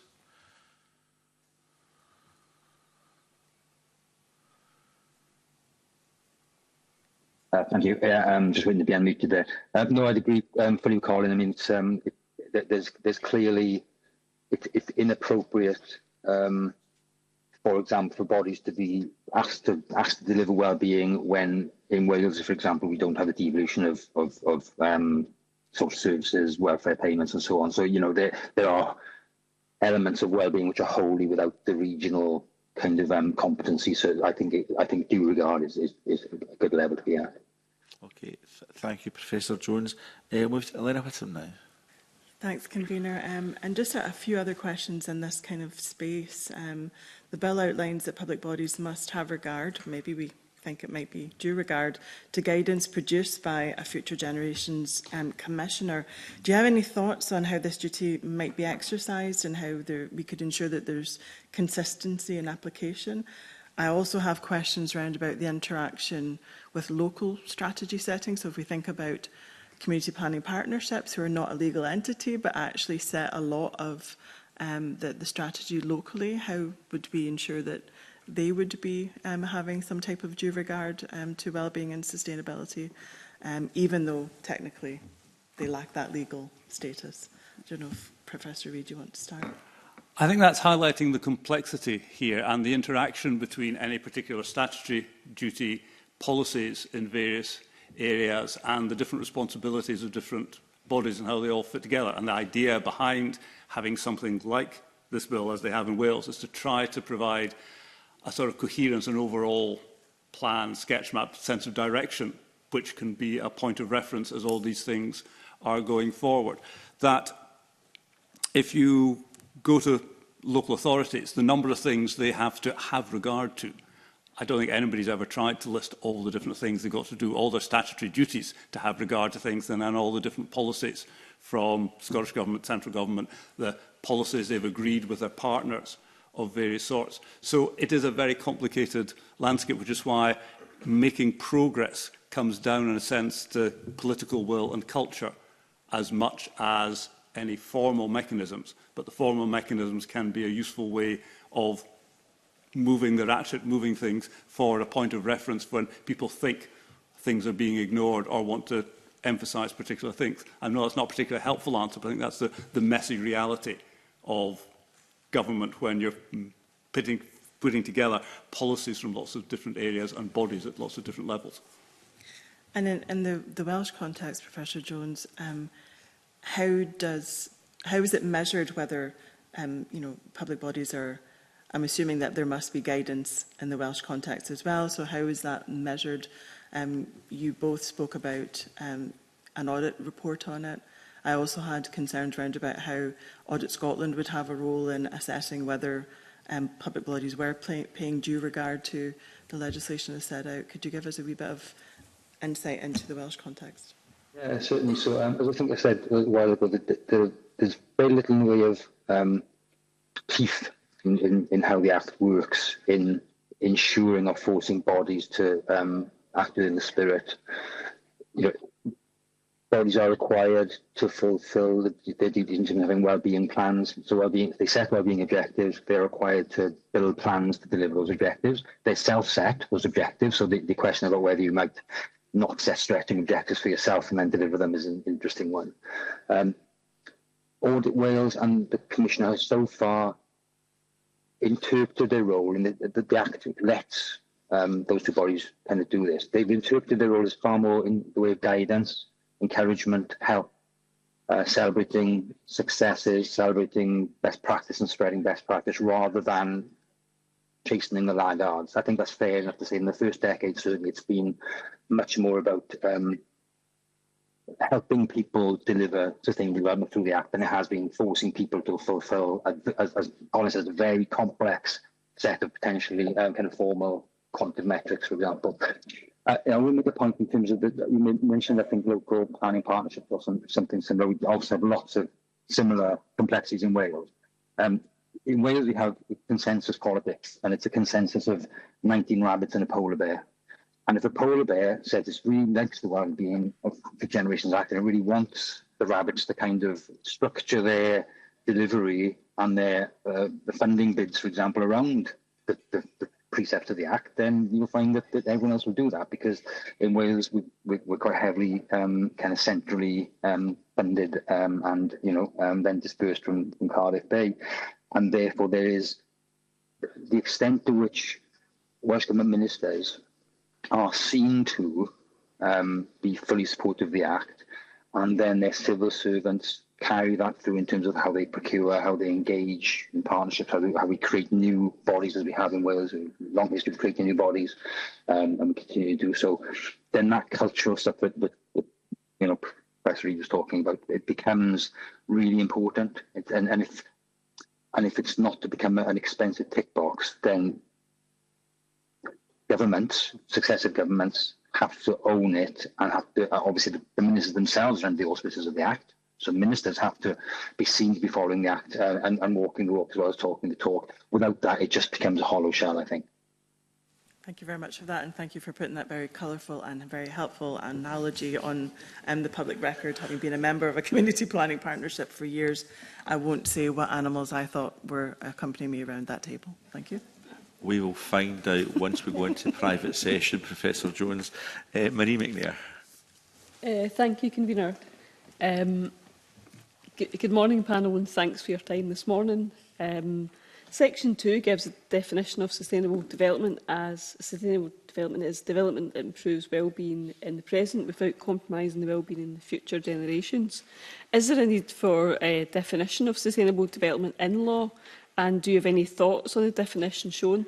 Thank you. I'm just waiting to be unmuted there. No, I'd agree fully with Colin. I mean, there's clearly it's inappropriate, for example, for bodies to be asked to deliver well-being when in Wales, for example, we don't have a devolution of social services, welfare payments, and so on. So there are elements of well-being which are wholly without the regional kind of competency. So I think due regard is a good level to be at. Okay, thank you, Professor Jones. Move to Elena Whittam now. Thanks, Convener. And just a few other questions in this kind of space. The bill outlines that public bodies must have regard, maybe we think it might be due regard, to guidance produced by a Future Generations Commissioner. Do you have any thoughts on how this duty might be exercised and how we could ensure that there's consistency in application? I also have questions around about the interaction with local strategy settings. So if we think about community planning partnerships who are not a legal entity but actually set a lot of the strategy locally, how would we ensure that they would be having some type of due regard to wellbeing and sustainability, even though technically they lack that legal status? I don't know if Professor Reid, you want to start? I think that's highlighting the complexity here and the interaction between any particular statutory duty, policies in various areas and the different responsibilities of different bodies and how they all fit together. And the idea behind having something like this bill, as they have in Wales, is to try to provide a sort of coherence and overall plan, sketch map, sense of direction, which can be a point of reference as all these things are going forward. That if you go to local authorities, the number of things they have to have regard to, I don't think anybody's ever tried to list all the different things they've got to do, all their statutory duties to have regard to things, and then all the different policies from Scottish Government, Central Government, the policies they've agreed with their partners of various sorts. So it is a very complicated landscape, which is why making progress comes down, in a sense, to political will and culture as much as any formal mechanisms. But the formal mechanisms can be a useful way of moving the ratchet, moving things for a point of reference when people think things are being ignored or want to emphasise particular things. I know that's not a particularly helpful answer, but I think that's the messy reality of government when you're putting together policies from lots of different areas and bodies at lots of different levels. And in the Welsh context, Professor Jones, how is it measured whether public bodies are? I'm assuming that there must be guidance in the Welsh context as well. So how is that measured? You both spoke about an audit report on it. I also had concerns around about how Audit Scotland would have a role in assessing whether public bodies were paying due regard to the legislation as set out. Could you give us a wee bit of insight into the Welsh context? Yeah, certainly. So, as I think I said a while ago, there's very little in the way of teeth in how the Act works in ensuring or forcing bodies to act within the spirit. Bodies are required to fulfil their duties in terms of having wellbeing plans. So they set wellbeing objectives. They're required to build plans to deliver those objectives. They're self-set, those objectives. So the question about whether you might not set stretching objectives for yourself and then deliver them is an interesting one. Audit Wales and the Commissioner has so far interpreted their role, and the Act lets those two bodies kind of do this. They've interpreted their role as far more in the way of guidance, encouragement, help, celebrating successes, celebrating best practice and spreading best practice rather than chastening the laggards. I think that's fair enough to say. In the first decade, certainly, it's been much more about helping people deliver sustainable development through the Act than it has been forcing people to fulfil, as Colin says, a very complex set of potentially kind of formal quantitative metrics, for example. I will make a point in terms of you mentioned, I think, local planning partnerships or something similar. We also have lots of similar complexities in Wales. In Wales, we have consensus politics, and it's a consensus of 19 rabbits and a polar bear. And if a polar bear says it's really likes the well-being of the Generations Act and it really wants the rabbits to kind of structure their delivery and their the funding bids, for example, around the precepts of the Act, then you'll find that everyone else will do that, because in Wales we're quite heavily kind of centrally funded and then dispersed from Cardiff Bay, and therefore there is the extent to which Welsh Government ministers are seen to be fully supportive of the Act, and then their civil servants carry that through in terms of how they procure, how they engage in partnerships, how we create new bodies, as we have in Wales, a long history of creating new bodies, and we continue to do so. Then that cultural stuff that Professor Reid was talking about, it becomes really important. And if it's not to become an expensive tick box, then governments, successive governments, have to own it, and have to, obviously the ministers themselves are under the auspices of the Act. So ministers have to be seen to be following the Act and walking the walk as well as talking the talk. Without that, it just becomes a hollow shell, I think. Thank you very much for that, and thank you for putting that very colourful and very helpful analogy on the public record. Having been a member of a community planning partnership for years, I won't say what animals I thought were accompanying me around that table. Thank you. We will find out once we go into private session, Professor Jones. Marie McNair. Thank you, Convener. Good morning, panel, and thanks for your time this morning. Section 2 gives a definition of sustainable development as sustainable development is development that improves well-being in the present without compromising the well-being in the future generations. Is there a need for a definition of sustainable development in law, and do you have any thoughts on the definition shown?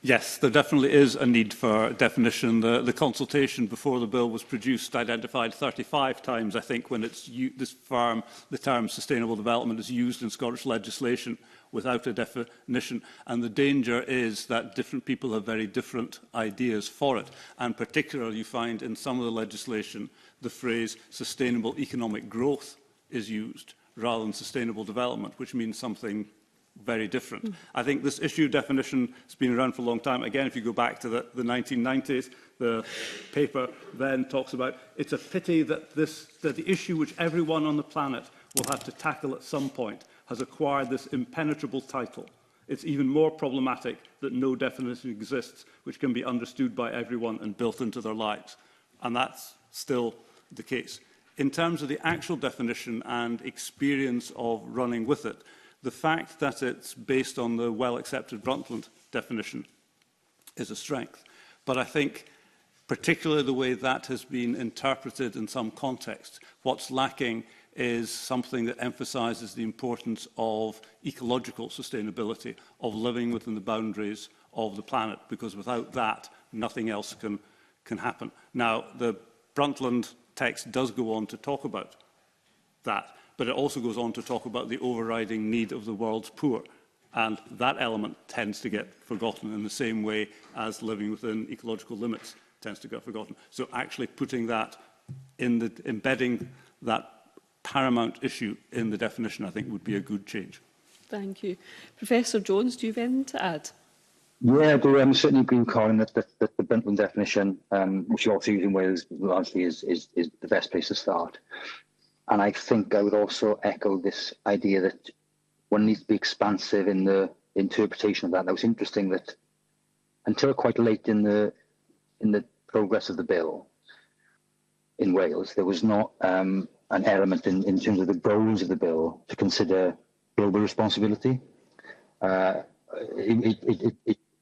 Yes, there definitely is a need for definition. The consultation before the bill was produced identified 35 times, I think, when the term sustainable development is used in Scottish legislation without a definition. And the danger is that different people have very different ideas for it. And particularly, you find in some of the legislation, the phrase sustainable economic growth is used rather than sustainable development, which means something very different. I think this issue definition has been around for a long time. Again, if you go back to the 1990s, the paper then talks about it's a pity that the issue which everyone on the planet will have to tackle at some point has acquired this impenetrable title. It's even more problematic that no definition exists which can be understood by everyone and built into their lives. And that's still the case. In terms of the actual definition and experience of running with it, the fact that it's based on the well-accepted Brundtland definition is a strength. But I think, particularly the way that has been interpreted in some contexts, what's lacking is something that emphasises the importance of ecological sustainability, of living within the boundaries of the planet, because without that, nothing else can happen. Now, the Brundtland text does go on to talk about that, but it also goes on to talk about the overriding need of the world's poor. And that element tends to get forgotten in the same way as living within ecological limits tends to get forgotten. So actually putting that embedding that paramount issue in the definition, I think, would be a good change. Thank you. Professor Jones, do you have anything to add? Yeah, I do. Certainly agree with Colin that the Brundtland definition, which you also use in Wales, largely is the best place to start. And I think I would also echo this idea that one needs to be expansive in the interpretation of that. Now, it's interesting that until quite late in the progress of the bill in Wales, there was not an element in terms of the goals of the bill to consider global responsibility.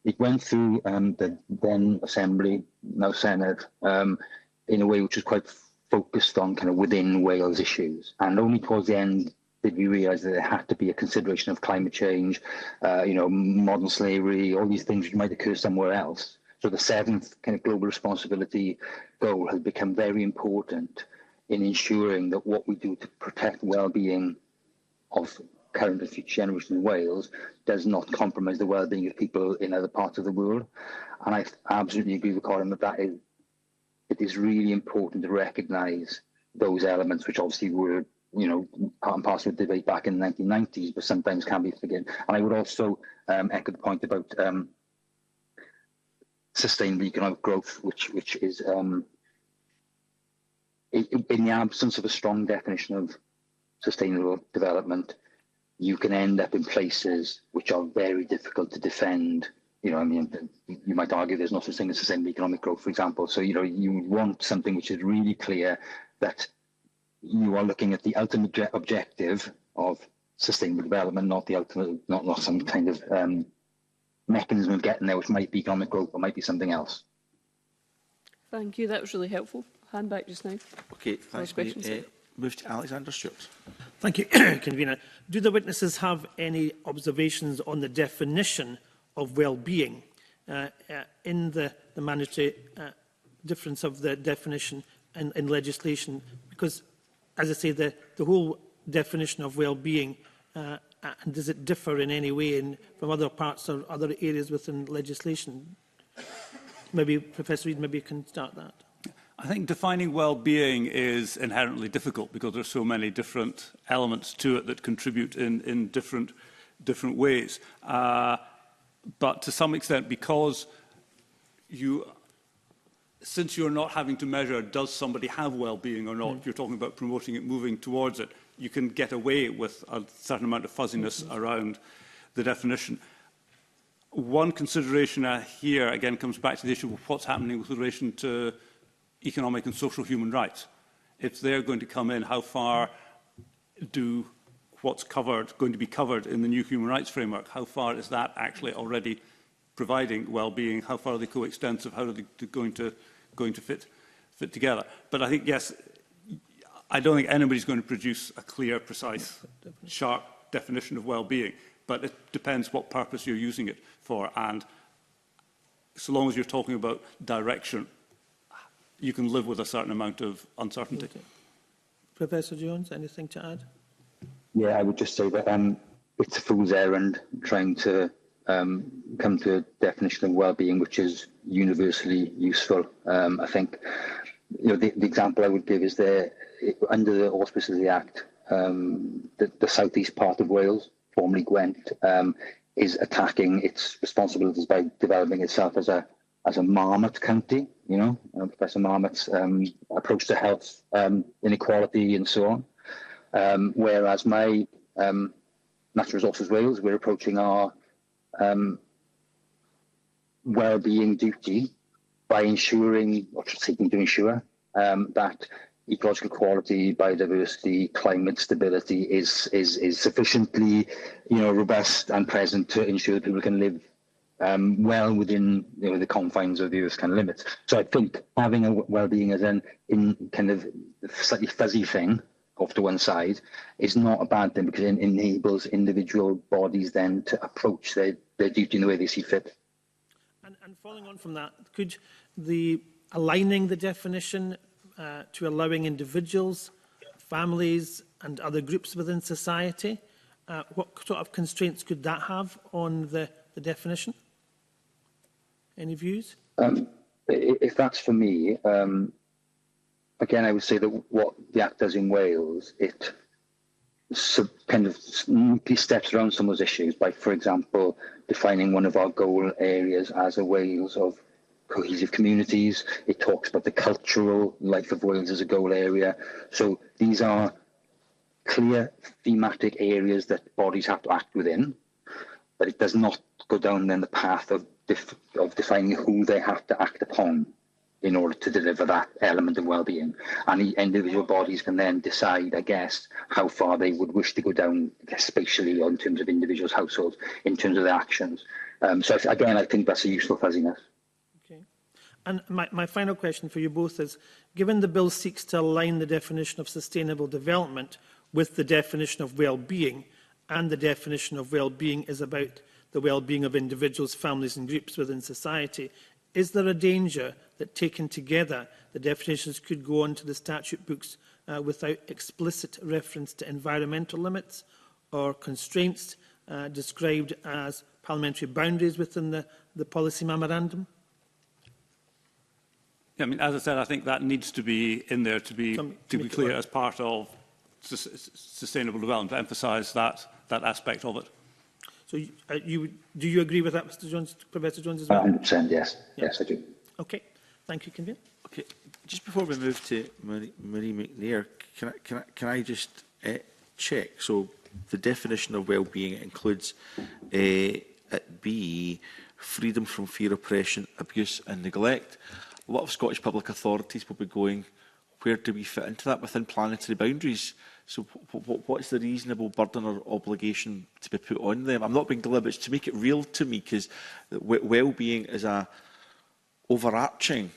It went through the then Assembly, now Senate, in a way which was quite focused on kind of within Wales issues, and only towards the end did we realise that there had to be a consideration of climate change, modern slavery, all these things which might occur somewhere else. So the seventh kind of global responsibility goal has become very important in ensuring that what we do to protect well-being of current and future generations in Wales does not compromise the well-being of people in other parts of the world. And I absolutely agree with Colin that it is really important to recognise those elements, which obviously were, part and parcel of the debate back in the 1990s, but sometimes can be forgotten. And I would also echo the point about sustainable economic growth, which is in the absence of a strong definition of sustainable development, you can end up in places which are very difficult to defend. You know, I mean, you might argue there's no such thing as sustainable economic growth, for example. So, you know, you want something which is really clear that you are looking at the ultimate objective of sustainable development, not the ultimate, not some kind of mechanism of getting there, which might be economic growth or might be something else. Thank you. That was really helpful. Hand back just now. Okay, thanks. Move to Alexander Stewart. Thank you, Convener. Do the witnesses have any observations on the definition of well-being in the mandatory difference of the definition in legislation? Because, as I say, the whole definition of well-being, does it differ in any way from other parts or other areas within legislation? Maybe, Professor Reid, maybe you can start that. I think defining well-being is inherently difficult because there are so many different elements to it that contribute in different ways. But to some extent, because since you're not having to measure does somebody have well-being or not, you're talking about promoting it, moving towards it, you can get away with a certain amount of fuzziness around the definition. One consideration here, again, comes back to the issue of what's happening with relation to economic and social human rights. If they're going to come in, how far do what's going to be covered in the new human rights framework, how far is that actually already providing well-being? How far are they coextensive? How are they going to fit together? But I think, yes, I don't think anybody's going to produce a clear, precise, sharp definition of well-being, but it depends what purpose you're using it for. And so long as you're talking about direction, you can live with a certain amount of uncertainty. Okay. Professor Jones, anything to add? Yeah, I would just say that it's a fool's errand trying to come to a definition of well-being which is universally useful. I think, you know, the example I would give is under the auspices of the Act, the southeast part of Wales, formerly Gwent, is attacking its responsibilities by developing itself as a marmot county. You know, Professor Marmot's approach to health inequality and so on. Whereas my Natural Resources Wales, we're approaching our well-being duty by ensuring, or seeking to ensure, that ecological quality, biodiversity, climate stability is sufficiently, you know, robust and present to ensure that people can live well within, you know, the confines of the Earth's kind of limits. So I think having a well-being as in kind of slightly fuzzy thing off to one side is not a bad thing, because it enables individual bodies then to approach their duty in the way they see fit. And following on from that, could aligning the definition to allowing individuals, families and other groups within society, what sort of constraints could that have on the definition? Any views? If that's for me, again, I would say that what the Act does in Wales, it kind of neatly steps around some of those issues by, for example, defining one of our goal areas as a Wales of cohesive communities. It talks about the cultural life of Wales as a goal area. So these are clear thematic areas that bodies have to act within, but it does not go down then the path of defining who they have to act upon in order to deliver that element of well-being. And individual bodies can then decide, I guess, how far they would wish to go down, I guess, spatially, or in terms of individuals' households, in terms of their actions. So again, I think that's a useful fuzziness. Okay. And my final question for you both is, given the bill seeks to align the definition of sustainable development with the definition of well-being, and the definition of well-being is about the well-being of individuals, families and groups within society, is there a danger that, taken together, the definitions could go onto the statute books without explicit reference to environmental limits or constraints described as parliamentary boundaries within the policy memorandum? Yeah, I mean, as I said, I think that needs to be in there to be clear as part of sustainable development, to emphasise that aspect of it. So do you agree with that, Mr. Jones, Professor Jones, as well? 100%, yes. Yeah. Yes, I do. Okay. Thank you, Convener. Okay, just before we move to Marie McNair, can I just check? So the definition of well-being includes it be freedom from fear, oppression, abuse and neglect. A lot of Scottish public authorities will be going, where do we fit into that within planetary boundaries? So what is the reasonable burden or obligation to be put on them? I'm not being deliberate, it's to make it real to me, because well-being is a overarching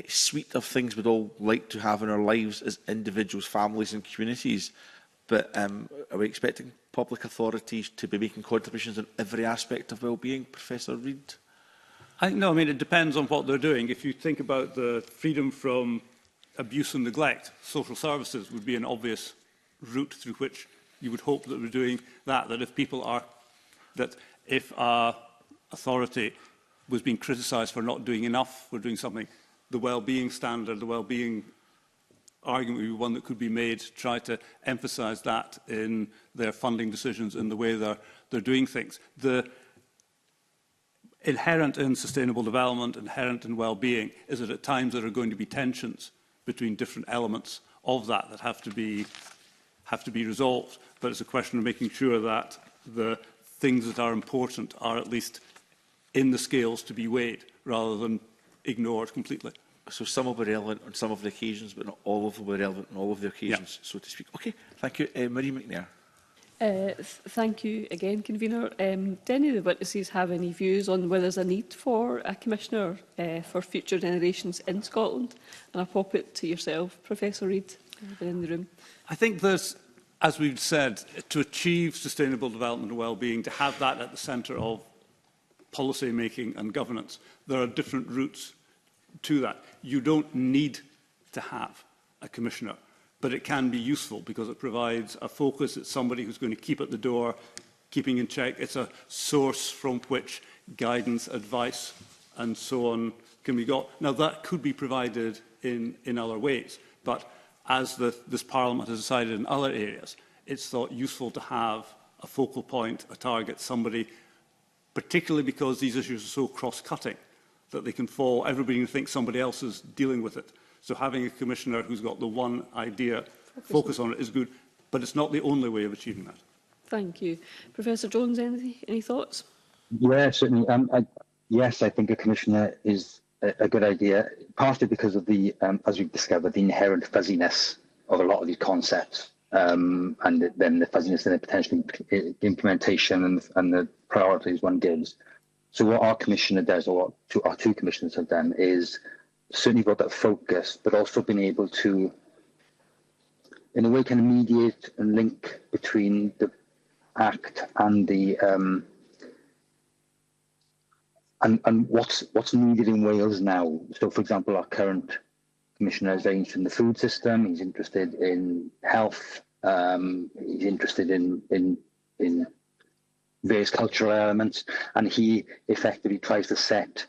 suite of things we'd all like to have in our lives as individuals, families and communities. But are we expecting public authorities to be making contributions on every aspect of well-being, Professor Reid? No, I mean, it depends on what they're doing. If you think about the freedom from abuse and neglect, social services would be an obvious route through which you would hope that we're doing that. That if a authority was being criticised for not doing enough, for doing something, the well-being standard, the well-being argument would be one that could be made to try to emphasise that in their funding decisions, in the way they're doing things. The inherent in sustainable development, inherent in well-being, is that at times there are going to be tensions between different elements of that have to be resolved. But it's a question of making sure that the things that are important are at least in the scales to be weighed, rather than ignored completely. So some will be relevant on some of the occasions, but not all of them will be relevant on all of the occasions, so to speak. Okay, thank you. Marie McNair. Thank you again, Convener. Do any of the witnesses have any views on whether there's a need for a Commissioner for future generations in Scotland? And I'll pop it to yourself, Professor Reid, in the room. I think there's, as we've said, to achieve sustainable development and well-being, to have that at the centre of policy making and governance, there are different routes to that. You don't need to have a Commissioner, but it can be useful because it provides a focus. It's somebody who's going to keep at the door, keeping in check. It's a source from which guidance, advice and so on can be got. Now, that could be provided in other ways, but as this Parliament has decided in other areas, it's thought useful to have a focal point, a target, somebody, particularly because these issues are so cross-cutting, that they can fall, everybody can think somebody else is dealing with it. So having a Commissioner who's got the one idea, focus on it, is good, but it's not the only way of achieving that. Thank you. Professor Jones, any thoughts? Yeah, certainly. Yes, I think a Commissioner is a good idea, partly because of the, as we've discovered, the inherent fuzziness of a lot of these concepts, and then the fuzziness in the potential implementation and the priorities one gives. So what our Commissioner does, or what our two Commissioners have done, is certainly got that focus, but also been able to, in a way, kind of mediate and link between the Act and the and what's needed in Wales now. So, for example, our current Commissioner is very interested in the food system. He's interested in health. He's interested in various cultural elements, and he effectively tries to set,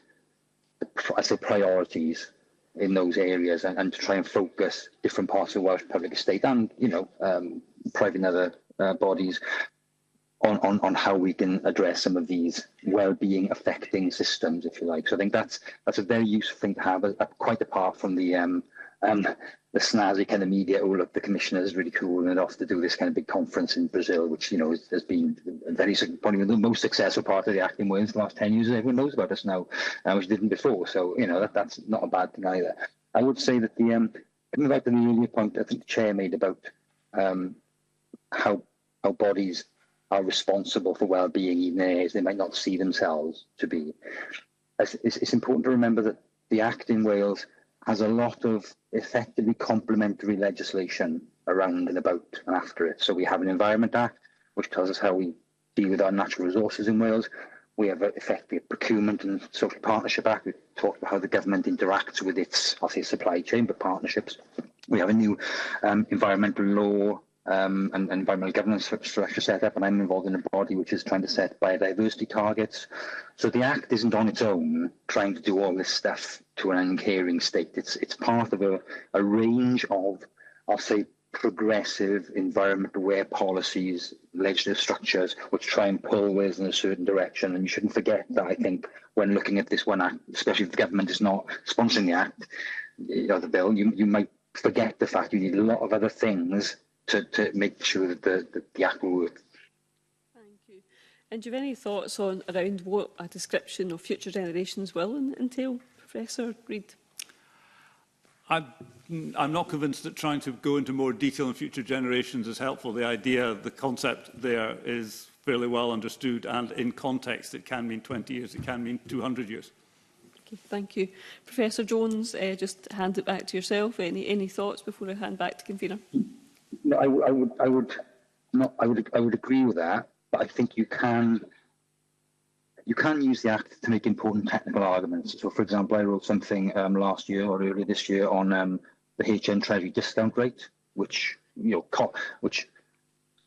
I say, priorities in those areas, and to try and focus different parts of the Welsh public estate and, you know, private and other bodies on how we can address some of these well-being affecting systems, if you like. So I think that's a very useful thing to have, quite apart from the snazzy kind of media. Oh, look, the Commissioner is really cool and they're off to do this kind of big conference in Brazil, which, you know, has been probably the most successful part of the Act in Wales the last 10 years. Everyone knows about us now, which didn't before. So, you know, that's not a bad thing either. I would say that coming back to the earlier point I think the Chair made about how bodies are responsible for well-being even in areas they might not see themselves to be. It's important to remember that the Act in Wales has a lot of effectively complementary legislation around and about and after it. So we have an Environment Act, which tells us how we deal with our natural resources in Wales. We have effectively a Procurement and Social Partnership Act. We've talked about how the government interacts with its, I'll say, supply chain, but partnerships. We have a new environmental law and environmental governance structure set up, and I'm involved in a body which is trying to set biodiversity targets. So the Act isn't on its own trying to do all this stuff to an uncaring state. It's part of a range of, I'll say, progressive environment-aware policies, legislative structures, which try and pull Wales in a certain direction. And you shouldn't forget that, I think, when looking at this one Act, especially if the government is not sponsoring the Act, you know, the bill, you might forget the fact you need a lot of other things to make sure that the Act will work. Thank you. And do you have any thoughts around what a description of future generations will entail, Professor Reid? I'm not convinced that trying to go into more detail on future generations is helpful. The idea, the concept there is fairly well understood, and in context it can mean 20 years, it can mean 200 years. Okay, thank you. Professor Jones, just hand it back to yourself. Any thoughts before I hand back to convener? No, I would agree with that, but I think you can use the Act to make important technical arguments. So, for example, I wrote something last year or earlier this year on the HN Treasury discount rate, which which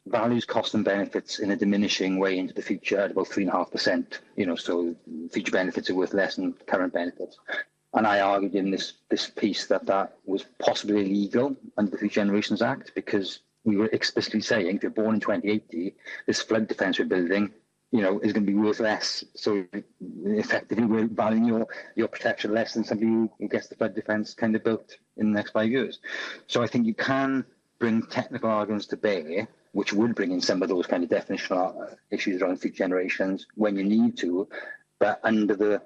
values cost and benefits in a diminishing way into the future at about 3.5%. So future benefits are worth less than current benefits. And I argued in this piece that was possibly illegal under the Future Generations Act, because we were explicitly saying if you're born in 2080, this flood defence we're building, is going to be worth less. So effectively, we're valuing your protection less than somebody who gets the flood defence kind of built in the next 5 years. So I think you can bring technical arguments to bear, which would bring in some of those kind of definitional issues around future generations when you need to, but under the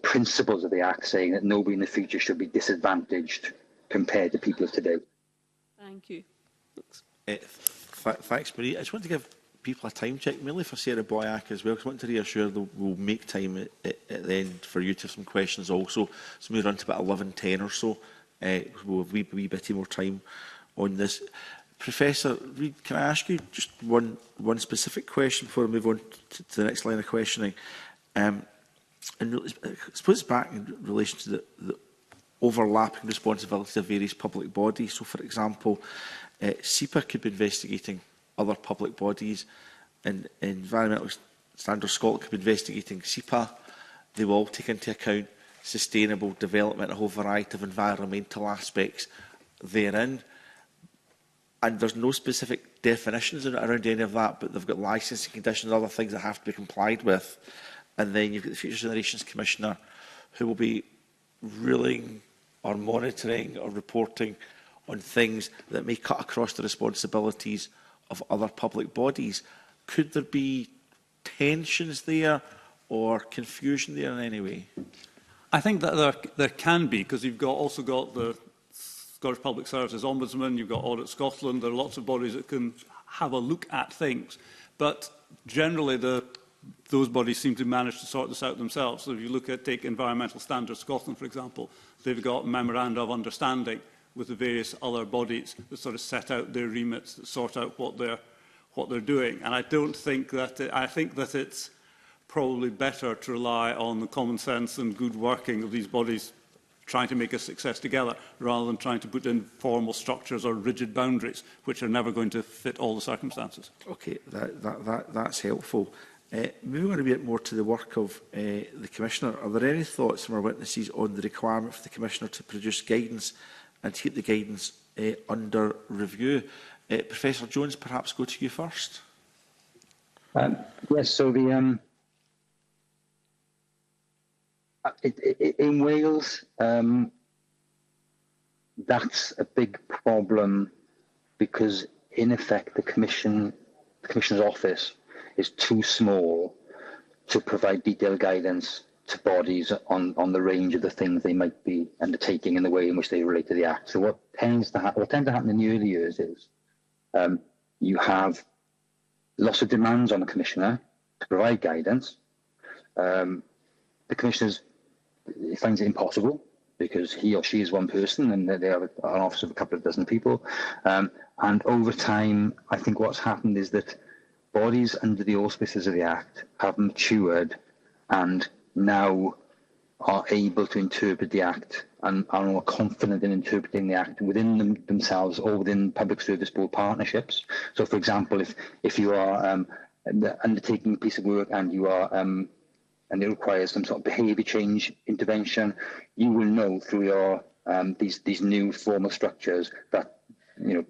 principles of the Act, saying that nobody in the future should be disadvantaged compared to people of today. Thank you. Thanks, Marie. I just want to give people a time check, mainly for Sarah Boyack as well, because I want to reassure that we'll make time at the end for you to have some questions also. So we run to about 11:10 or so. We'll have a wee bit more time on this. Professor Reid, can I ask you just one specific question before we move on to the next line of questioning? And I suppose it's back in relation to the overlapping responsibilities of various public bodies. So, for example, SEPA could be investigating other public bodies, and Environmental Standards Scotland could be investigating SEPA. They will all take into account sustainable development, a whole variety of environmental aspects therein. And there's no specific definitions around any of that, but they've got licensing conditions, other things that have to be complied with. And then you've got the Future Generations Commissioner, who will be ruling or monitoring or reporting on things that may cut across the responsibilities of other public bodies. Could there be tensions there or confusion there in any way? I think that there can be, because you've also got the Scottish Public Services Ombudsman, you've got Audit Scotland, there are lots of bodies that can have a look at things. But generally, those bodies seem to manage to sort this out themselves. So if you take Environmental Standards Scotland, for example, they've got memoranda of understanding with the various other bodies that sort of set out their remits, that sort out what they're doing. And I think that it's probably better to rely on the common sense and good working of these bodies trying to make a success together, rather than trying to put in formal structures or rigid boundaries, which are never going to fit all the circumstances. Okay, that's helpful. Moving on a bit more to the work of the Commissioner, are there any thoughts from our witnesses on the requirement for the Commissioner to produce guidance and to keep the guidance under review? Professor Jones, perhaps go to you first. Yes, so in Wales, that's a big problem, because in effect the Commissioner's office is too small to provide detailed guidance to bodies on the range of the things they might be undertaking and the way in which they relate to the Act. So what tends to happen in the early years is you have lots of demands on the Commissioner to provide guidance. The Commissioner finds it impossible, because he or she is one person and they have an office of a couple of dozen people. And over time, I think what's happened is that bodies under the auspices of the Act have matured and now are able to interpret the Act and are more confident in interpreting the Act within themselves or within public service board partnerships. So, for example, if you are undertaking a piece of work and you are and it requires some sort of behaviour change intervention, you will know through your these new formal structures that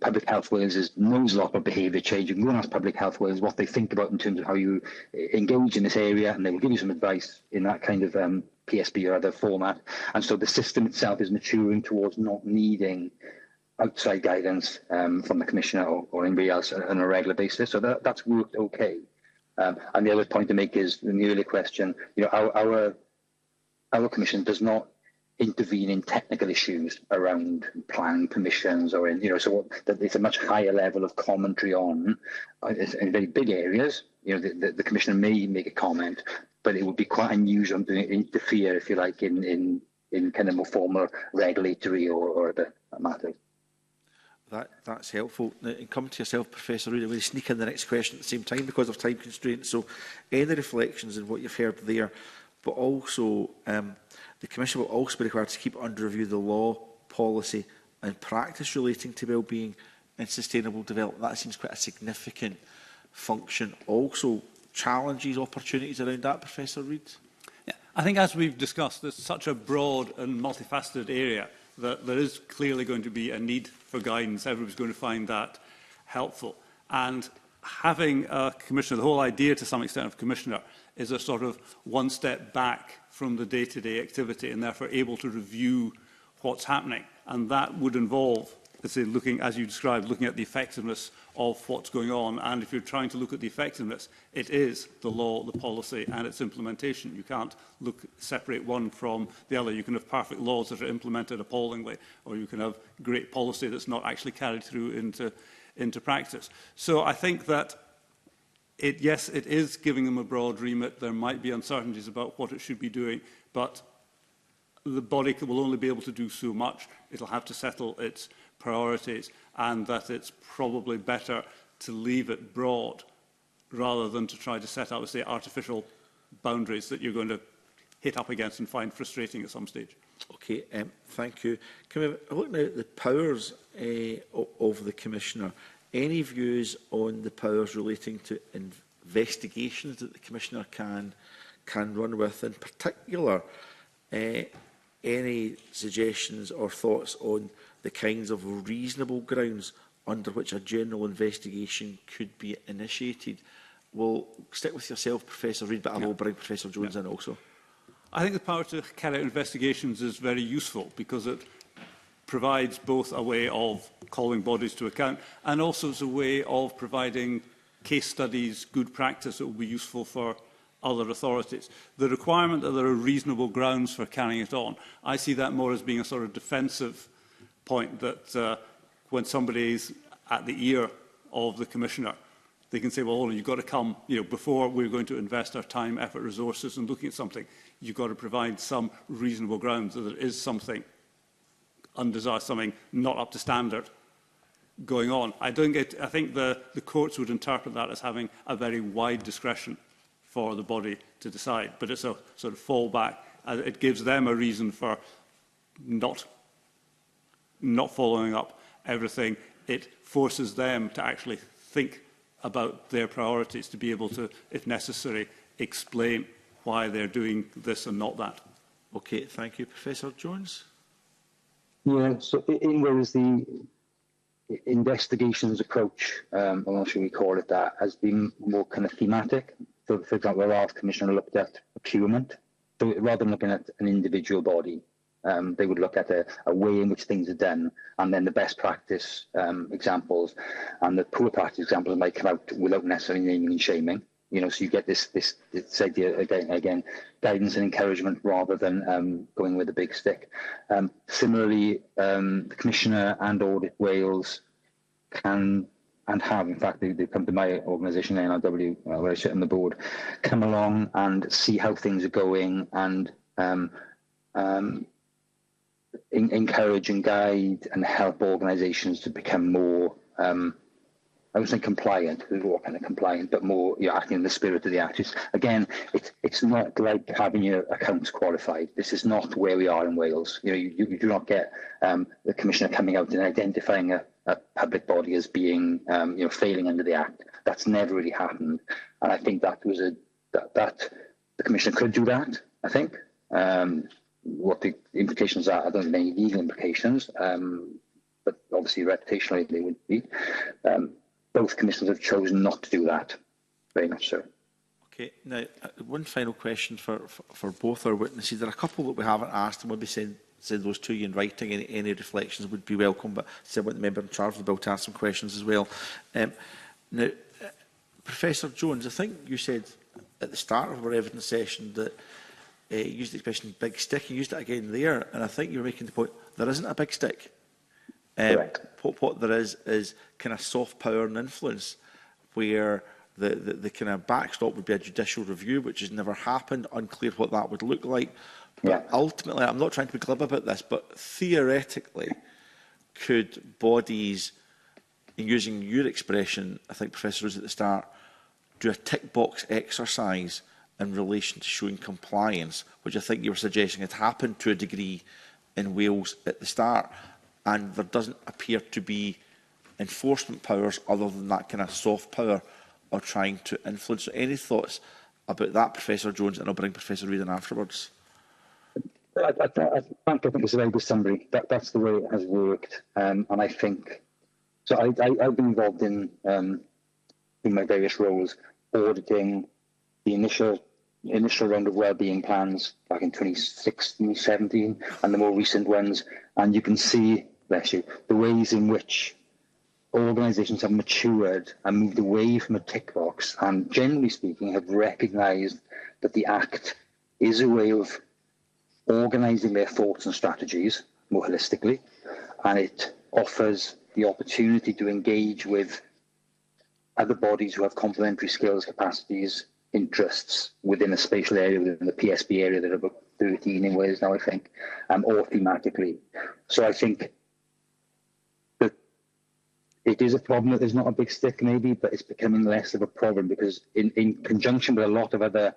Public Health Wales knows a lot about behaviour change. You can go and ask Public Health Wales what they think about in terms of how you engage in this area, and they will give you some advice in that kind of PSB or other format. And so the system itself is maturing towards not needing outside guidance from the Commissioner or anybody else on a regular basis. So that's worked okay. And the other point to make is in the earlier question, our Commission does not intervene in technical issues around planning permissions or in, so that it's a much higher level of commentary on in very big areas. The Commissioner may make a comment, but it would be quite unusual to interfere, if you like, in kind of more formal regulatory or other matters. That's helpful. Now, and come to yourself, Professor Reid, I'm going to sneak in the next question at the same time because of time constraints. So, any reflections on what you've heard there, but also the Commission will also be required to keep under review the law, policy and practice relating to wellbeing and sustainable development. That seems quite a significant function. Also, challenges, opportunities around that, Professor Reid? Yeah, I think as we've discussed, there's such a broad and multifaceted area that there is clearly going to be a need for guidance. Everybody's going to find that helpful. And having a commissioner, the whole idea to some extent of commissioner, is a sort of one step back from the day-to-day activity and therefore able to review what's happening. And that would involve, let's say, looking, as you described, looking at the effectiveness of what's going on. And if you're trying to look at the effectiveness, it is the law, the policy and its implementation. You can't separate one from the other. You can have perfect laws that are implemented appallingly, or you can have great policy that's not actually carried through into practice. So I think that yes, it is giving them a broad remit. There might be uncertainties about what it should be doing, but the body will only be able to do so much. It'll have to settle its priorities, and that it's probably better to leave it broad rather than to try to set up, say, artificial boundaries that you're going to hit up against and find frustrating at some stage. Okay, thank you. Can we look now at the powers of the Commissioner? Any views on the powers relating to investigations that the Commissioner can run with? In particular, any suggestions or thoughts on the kinds of reasonable grounds under which a general investigation could be initiated? We'll stick with yourself, Professor Reid, but I will bring Professor Jones in also. I think the power to carry out investigations is very useful because it provides both a way of calling bodies to account and also as a way of providing case studies, good practice that will be useful for other authorities. The requirement that there are reasonable grounds for carrying it on, I see that more as being a sort of defensive point that when somebody is at the ear of the Commissioner, they can say, well, hold on, you've got to come, before we're going to invest our time, effort, resources in looking at something, you've got to provide some reasonable grounds that there is something undesirable, something not up to standard going on. I think the courts would interpret that as having a very wide discretion for the body to decide, but it's a sort of fallback. It gives them a reason for not following up everything. It forces them to actually think about their priorities, to be able to, if necessary, explain why they're doing this and not that. Okay, thank you. Professor Jones? Yeah, so in Wales, the investigations approach, I'm not sure we call it that, has been more kind of thematic. So, for example, the last Commissioner looked at procurement. So rather than looking at an individual body, they would look at a way in which things are done, and then the best practice examples and the poor practice examples might come out without necessarily naming and shaming. So you get this idea again, guidance and encouragement rather than going with a big stick. Similarly, the Commissioner and Audit Wales can and have, in fact, they've come to my organisation, NRW, where I sit on the board, come along and see how things are going and encourage and guide and help organisations to become more, I would say compliant, what kind of compliant, but more acting in the spirit of the Act. Again, it's not like having your accounts qualified. This is not where we are in Wales. You do not get the Commissioner coming out and identifying a public body as being failing under the Act. That's never really happened, and I think that was that the Commissioner could do that. I think what the implications are, I don't think any legal implications, but obviously reputationally they would be. Both Commissioners have chosen not to do that, very much so. Okay, now one final question for both our witnesses. There are a couple that we haven't asked and we'll be send send those to you in writing. Any reflections would be welcome, but I want the member in charge of the bill to ask some questions as well. Now, Professor Jones, I think you said at the start of our evidence session that you used the expression big stick. You used it again there, and I think you were making the point there isn't a big stick. What there is kind of soft power and influence, where the kind of backstop would be a judicial review, which has never happened. Unclear what that would look like. But ultimately, I'm not trying to be glib about this, but theoretically, could bodies, in using your expression, I think Professor Rose at the start, do a tick box exercise in relation to showing compliance, which I think you were suggesting had happened to a degree in Wales at the start, and there doesn't appear to be enforcement powers other than that kind of soft power of trying to influence. So any thoughts about that, Professor Jones, and I'll bring Professor Reid in afterwards. I think it's a very good summary. That's the way it has worked, and I think so. I've been involved in my various roles, auditing the initial round of wellbeing plans back in 2016, 17, and the more recent ones. And you can see, bless you, the ways in which organisations have matured and moved away from a tick box, and generally speaking, have recognised that the Act is a way of organising their thoughts and strategies more holistically, and it offers the opportunity to engage with other bodies who have complementary skills, capacities, interests within a spatial area, within the PSB area. There are about 13 in Wales now, I think, or thematically. So I think that it is a problem that there's not a big stick maybe, but it's becoming less of a problem because in conjunction with a lot of other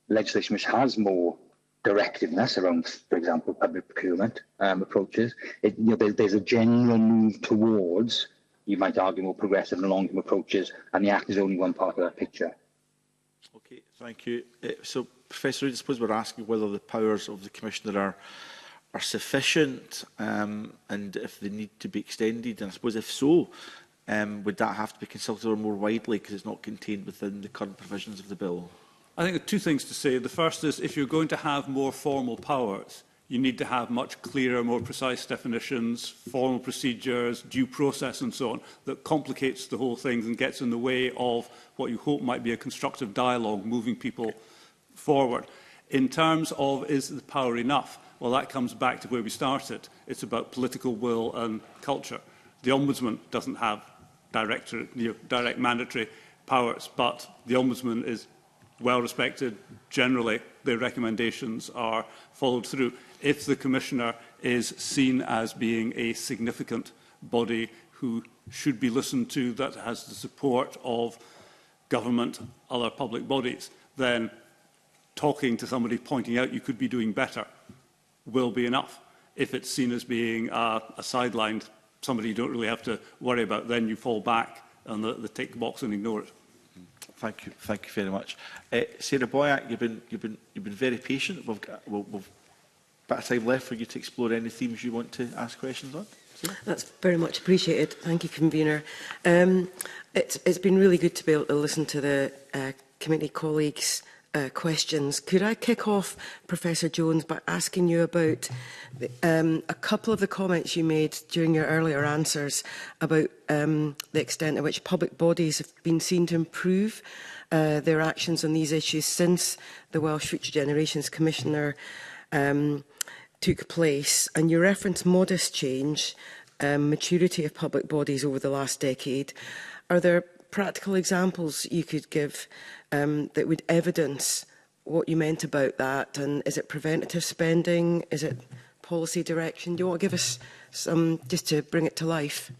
legislation which has more directiveness around, for example, public procurement approaches, there's a general move towards, you might argue, more progressive and long-term approaches, and the Act is only one part of that picture. Okay, thank you. So, Professor Reid, I suppose we're asking whether the powers of the Commissioner are sufficient and if they need to be extended, and I suppose if so, would that have to be consulted on more widely because it's not contained within the current provisions of the bill? I think there are two things to say. The first is, if you're going to have more formal powers, you need to have much clearer, more precise definitions, formal procedures, due process and so on, that complicates the whole thing and gets in the way of what you hope might be a constructive dialogue moving people forward. In terms of, is the power enough? Well, that comes back to where we started. It's about political will and culture. The Ombudsman doesn't have direct mandatory powers, but the Ombudsman is well respected. Generally, their recommendations are followed through. If the Commissioner is seen as being a significant body who should be listened to, that has the support of government, other public bodies, then talking to somebody, pointing out you could be doing better, will be enough. If it's seen as being a sidelined, somebody you don't really have to worry about, then you fall back on the tick box and ignore it. Thank you very much. Sarah Boyack, you've been very patient. We've a bit of time left for you to explore any themes you want to ask questions on. Sarah? That's very much appreciated. Thank you, Convener. It's been really good to be able to listen to the committee colleagues' questions. Could I kick off, Professor Jones, by asking you about a couple of the comments you made during your earlier answers about the extent to which public bodies have been seen to improve their actions on these issues since the Welsh Future Generations Commissioner took place, and you reference modest change, maturity of public bodies over the last decade. Are there practical examples you could give that would evidence what you meant about that? And is it preventative spending? Is it policy direction? Do you want to give us some, just to bring it to life?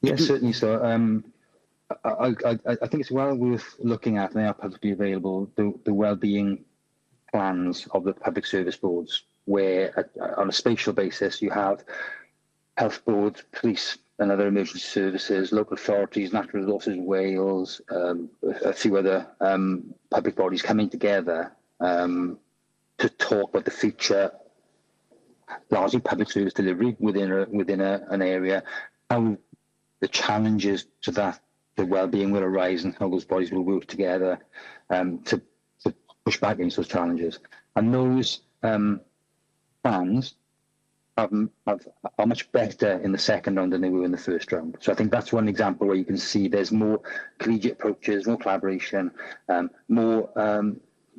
Yes, certainly so. I think it's well worth looking at, and they are publicly available, the wellbeing plans of the public service boards, where on a spatial basis you have health boards, police and other emergency services, local authorities, Natural Resources Wales, a few other public bodies coming together to talk about the future, largely public service delivery within an area, how the challenges to that, the well-being will arise, and how those bodies will work together to push back against those challenges. And those plans are much better in the second round than they were in the first round. So I think that's one example where you can see there's more collegiate approaches, more collaboration, more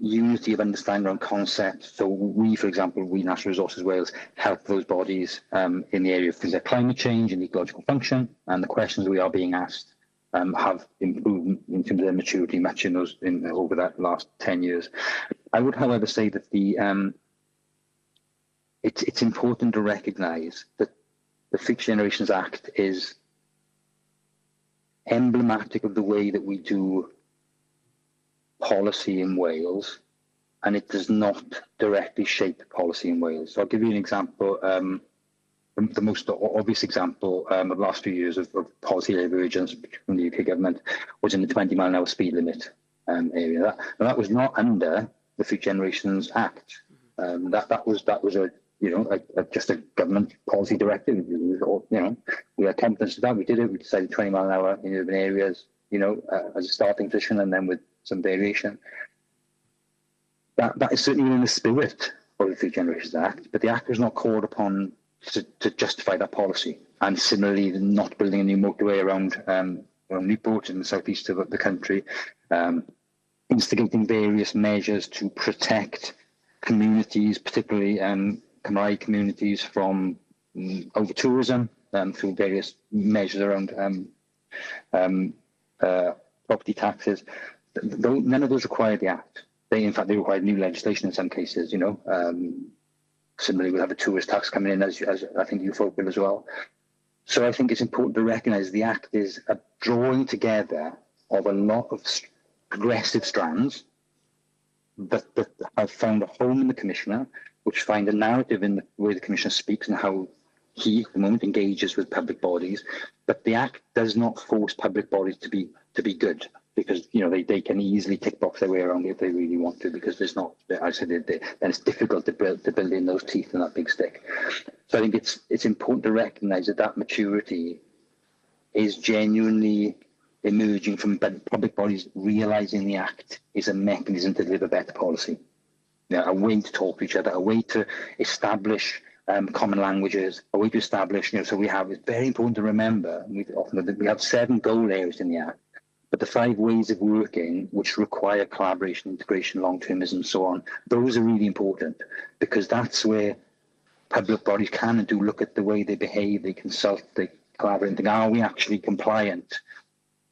unity of understanding around concepts. So we, for example, we National Resources Wales help those bodies in the area of things like climate change and ecological function, and the questions we are being asked have improved in terms of their maturity much over that last 10 years. I would, however, say that it's important to recognise that the Future Generations Act is emblematic of the way that we do policy in Wales, and it does not directly shape policy in Wales. So I'll give you an example. The most obvious example of the last few years of policy divergence from the UK government was in the 20-mile-an-hour speed limit area. That was not under the Future Generations Act. That was just a government policy directive. We had confidence in that. We did it. We decided 20 mile an hour in urban areas, as a starting position, and then with some variation. That is certainly in the spirit of the Future Generations Act, but the Act was not called upon to justify that policy. And similarly, not building a new motorway around Newport in the southeast of the country, instigating various measures to protect communities, particularly Cymraeg communities, from over-tourism through various measures around property taxes. None of those required the Act. In fact, they required new legislation in some cases, Similarly, we'll have a tourist tax coming in, as I think you folk will as well. So I think it's important to recognise the Act is a drawing together of a lot of progressive strands that have found a home in the Commissioner, which find a narrative in the way the Commissioner speaks and how he, at the moment, engages with public bodies. But the Act does not force public bodies to be good, because they can easily tick box their way around it if they really want to, because there's not. I said then it's difficult to build in those teeth and that big stick. So I think it's important to recognise that maturity is genuinely emerging from public bodies realising the Act is a mechanism to deliver better policy. A way to talk to each other, a way to establish common languages, a way to establish, so it's very important to remember, we have 7 goal areas in the Act, but the 5 ways of working which require collaboration, integration, long-termism, and so on, those are really important, because that's where public bodies can and do look at the way they behave, they consult, they collaborate, and think, are we actually compliant?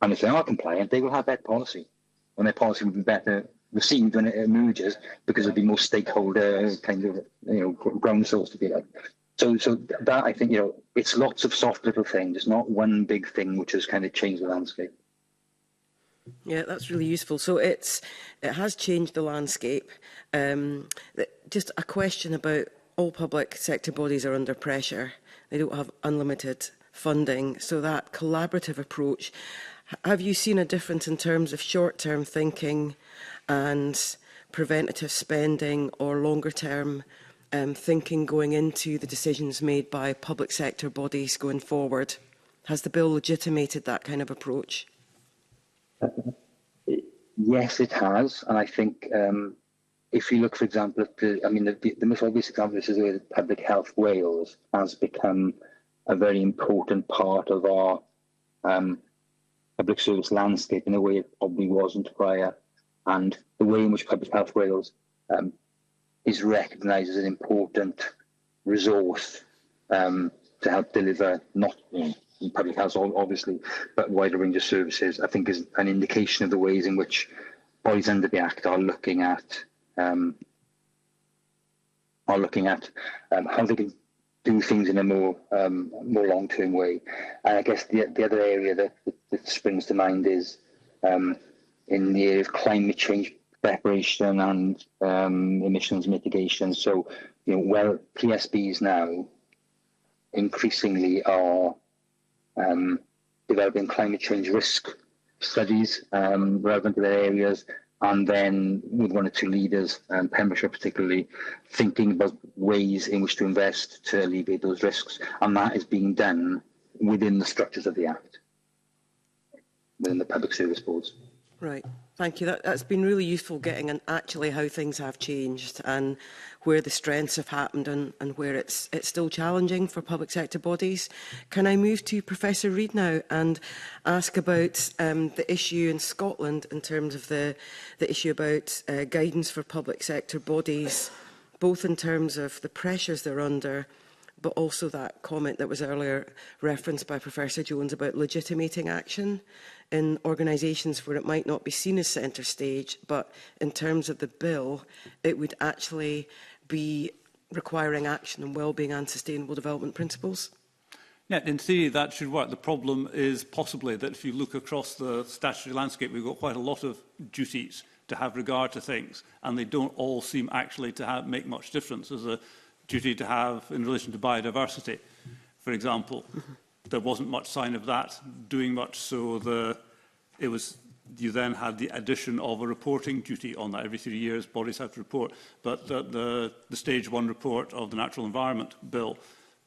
And if they are compliant, they will have better policy, and their policy will be better received when it emerges, because there'll be more stakeholder kind of ground source to be like. So that, I think, it's lots of soft little things. It's not one big thing which has kind of changed the landscape. Yeah, that's really useful. So it has changed the landscape. Just a question about all public sector bodies are under pressure. They don't have unlimited funding. So that collaborative approach, have you seen a difference in terms of short-term thinking and preventative spending, or longer-term thinking going into the decisions made by public sector bodies going forward? Has the bill legitimated that kind of approach? Yes, it has, and I think if you look, for example, at the most obvious example of this is the way that Public Health Wales has become a very important part of our public service landscape in a way it probably wasn't prior, and the way in which Public Health Wales is recognised as an important resource to help deliver not public health, obviously, but wider range of services, I think is an indication of the ways in which bodies under the Act are looking at how they can do things in a more long-term way. And I guess the other area that springs to mind is in the area of climate change preparation and emissions mitigation. So, PSBs now increasingly are developing climate change risk studies relevant to their areas, and then with 1 or 2 leaders, Pembrokeshire particularly, thinking about ways in which to invest to alleviate those risks. And that is being done within the structures of the Act, within the public service boards. Right. Thank you. That's been really useful getting an actually how things have changed and where the strengths have happened and where it's still challenging for public sector bodies. Can I move to Professor Reid now and ask about the issue in Scotland in terms of the issue about guidance for public sector bodies, both in terms of the pressures they're under, but also that comment that was earlier referenced by Professor Jones about legitimating action in organisations where it might not be seen as centre stage, but in terms of the bill, it would actually be requiring action on wellbeing and sustainable development principles? Yeah, in theory, that should work. The problem is possibly that if you look across the statutory landscape, we've got quite a lot of duties to have regard to things, and they don't all seem actually to make much difference. There's a duty to have in relation to biodiversity, for example. There wasn't much sign of that doing much, so you then had the addition of a reporting duty on that. Every 3 years, bodies have to report. But the Stage 1 report of the Natural Environment Bill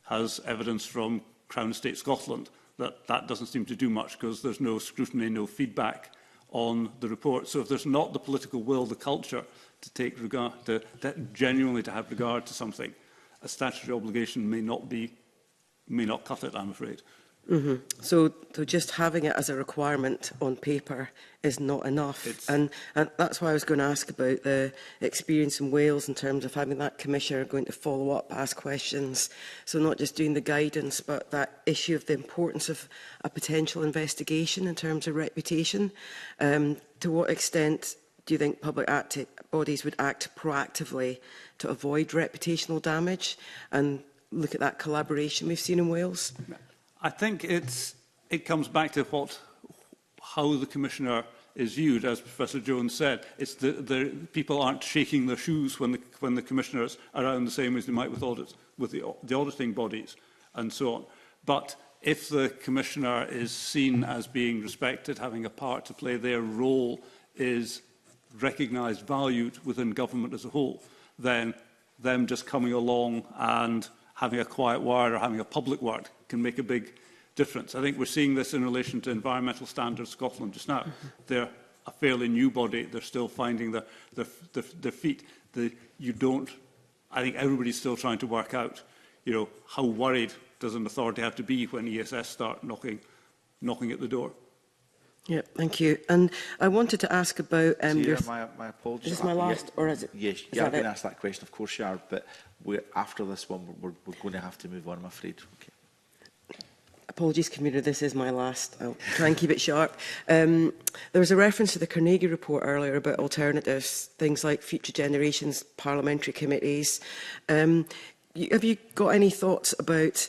has evidence from Crown Estate Scotland that that doesn't seem to do much because there's no scrutiny, no feedback on the report. So if there's not the political will, the culture to take regard, to genuinely to have regard to something, a statutory obligation may not cut it, I'm afraid. So just having it as a requirement on paper is not enough. And that's why I was going to ask about the experience in Wales in terms of having that commissioner going to follow up, ask questions. So not just doing the guidance, but that issue of the importance of a potential investigation in terms of reputation. To what extent do you think public bodies would act proactively to avoid reputational damage and look at that collaboration we've seen in Wales? I think it comes back to how the Commissioner is viewed, as Professor Jones said. It's the people aren't shaking their shoes when the Commissioners are around the same as they might with the auditing bodies and so on. But if the Commissioner is seen as being respected, having a part to play, their role is recognised, valued within government as a whole, then them just coming along and having a quiet word or having a public word can make a big difference. I think we're seeing this in relation to Environmental Standards Scotland just now. They're a fairly new body. They're still finding their feet. I think everybody's still trying to work out, how worried does an authority have to be when ESS start knocking at the door. Yeah, thank you. And I wanted to ask about... my apologies. Is this my last, or is it? Yes, you are going to ask that question, of course you are, but after this one, we're going to have to move on, I'm afraid. Okay. Apologies, Convener, this is my last. I'll try and keep it sharp. There was a reference to the Carnegie report earlier about alternatives, things like future generations, parliamentary committees. Have you got any thoughts about,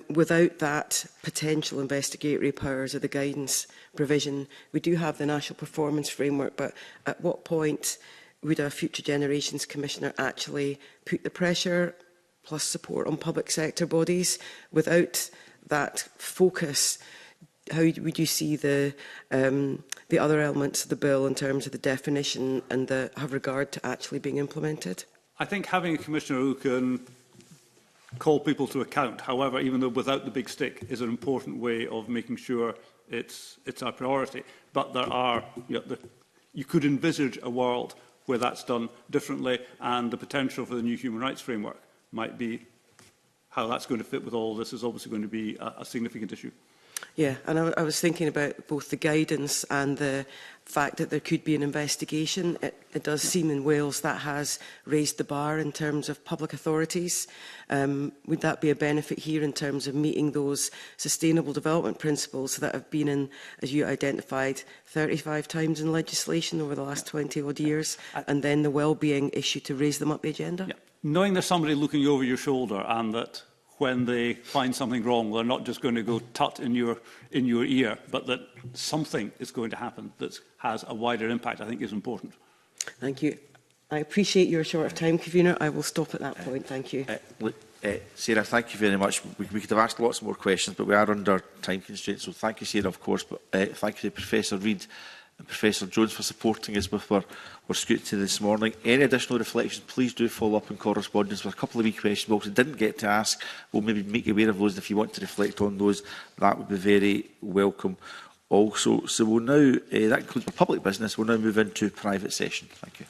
without that potential investigatory powers or the guidance provision, we do have the National Performance Framework, but at what point would a Future Generations Commissioner actually put the pressure plus support on public sector bodies? Without that focus, how would you see the other elements of the bill in terms of the definition and have regard to actually being implemented? I think having a Commissioner who can call people to account, however, even though without the big stick, is an important way of making sure it's our priority. But there are, you could envisage a world where that's done differently, and the potential for the new human rights framework might be how that's going to fit with all this is obviously going to be a significant issue. Yeah, and I was thinking about both the guidance and the fact that there could be an investigation. It does seem in Wales that has raised the bar in terms of public authorities. Would that be a benefit here in terms of meeting those sustainable development principles that have been in, as you identified, 35 times in legislation over the last 20 odd years, and then the well-being issue to raise them up the agenda? Yeah. Knowing there's somebody looking over your shoulder and that when they find something wrong, they're not just going to go tut in your ear, but that something is going to happen that has a wider impact, I think is important. Thank you. I appreciate your short of time, Convener. I will stop at that point. Thank you. Sarah, thank you very much. We could have asked lots more questions, but we are under time constraints, so thank you, Sarah, of course. But thank you to Professor Reid and Professor Jones for supporting us with our scrutiny this morning. Any additional reflections, please do follow up in correspondence with a couple of wee questions we also didn't get to ask. We'll maybe make you aware of those, and if you want to reflect on those, that would be very welcome also. So we'll now, that concludes my public business. We'll now move into private session. Thank you.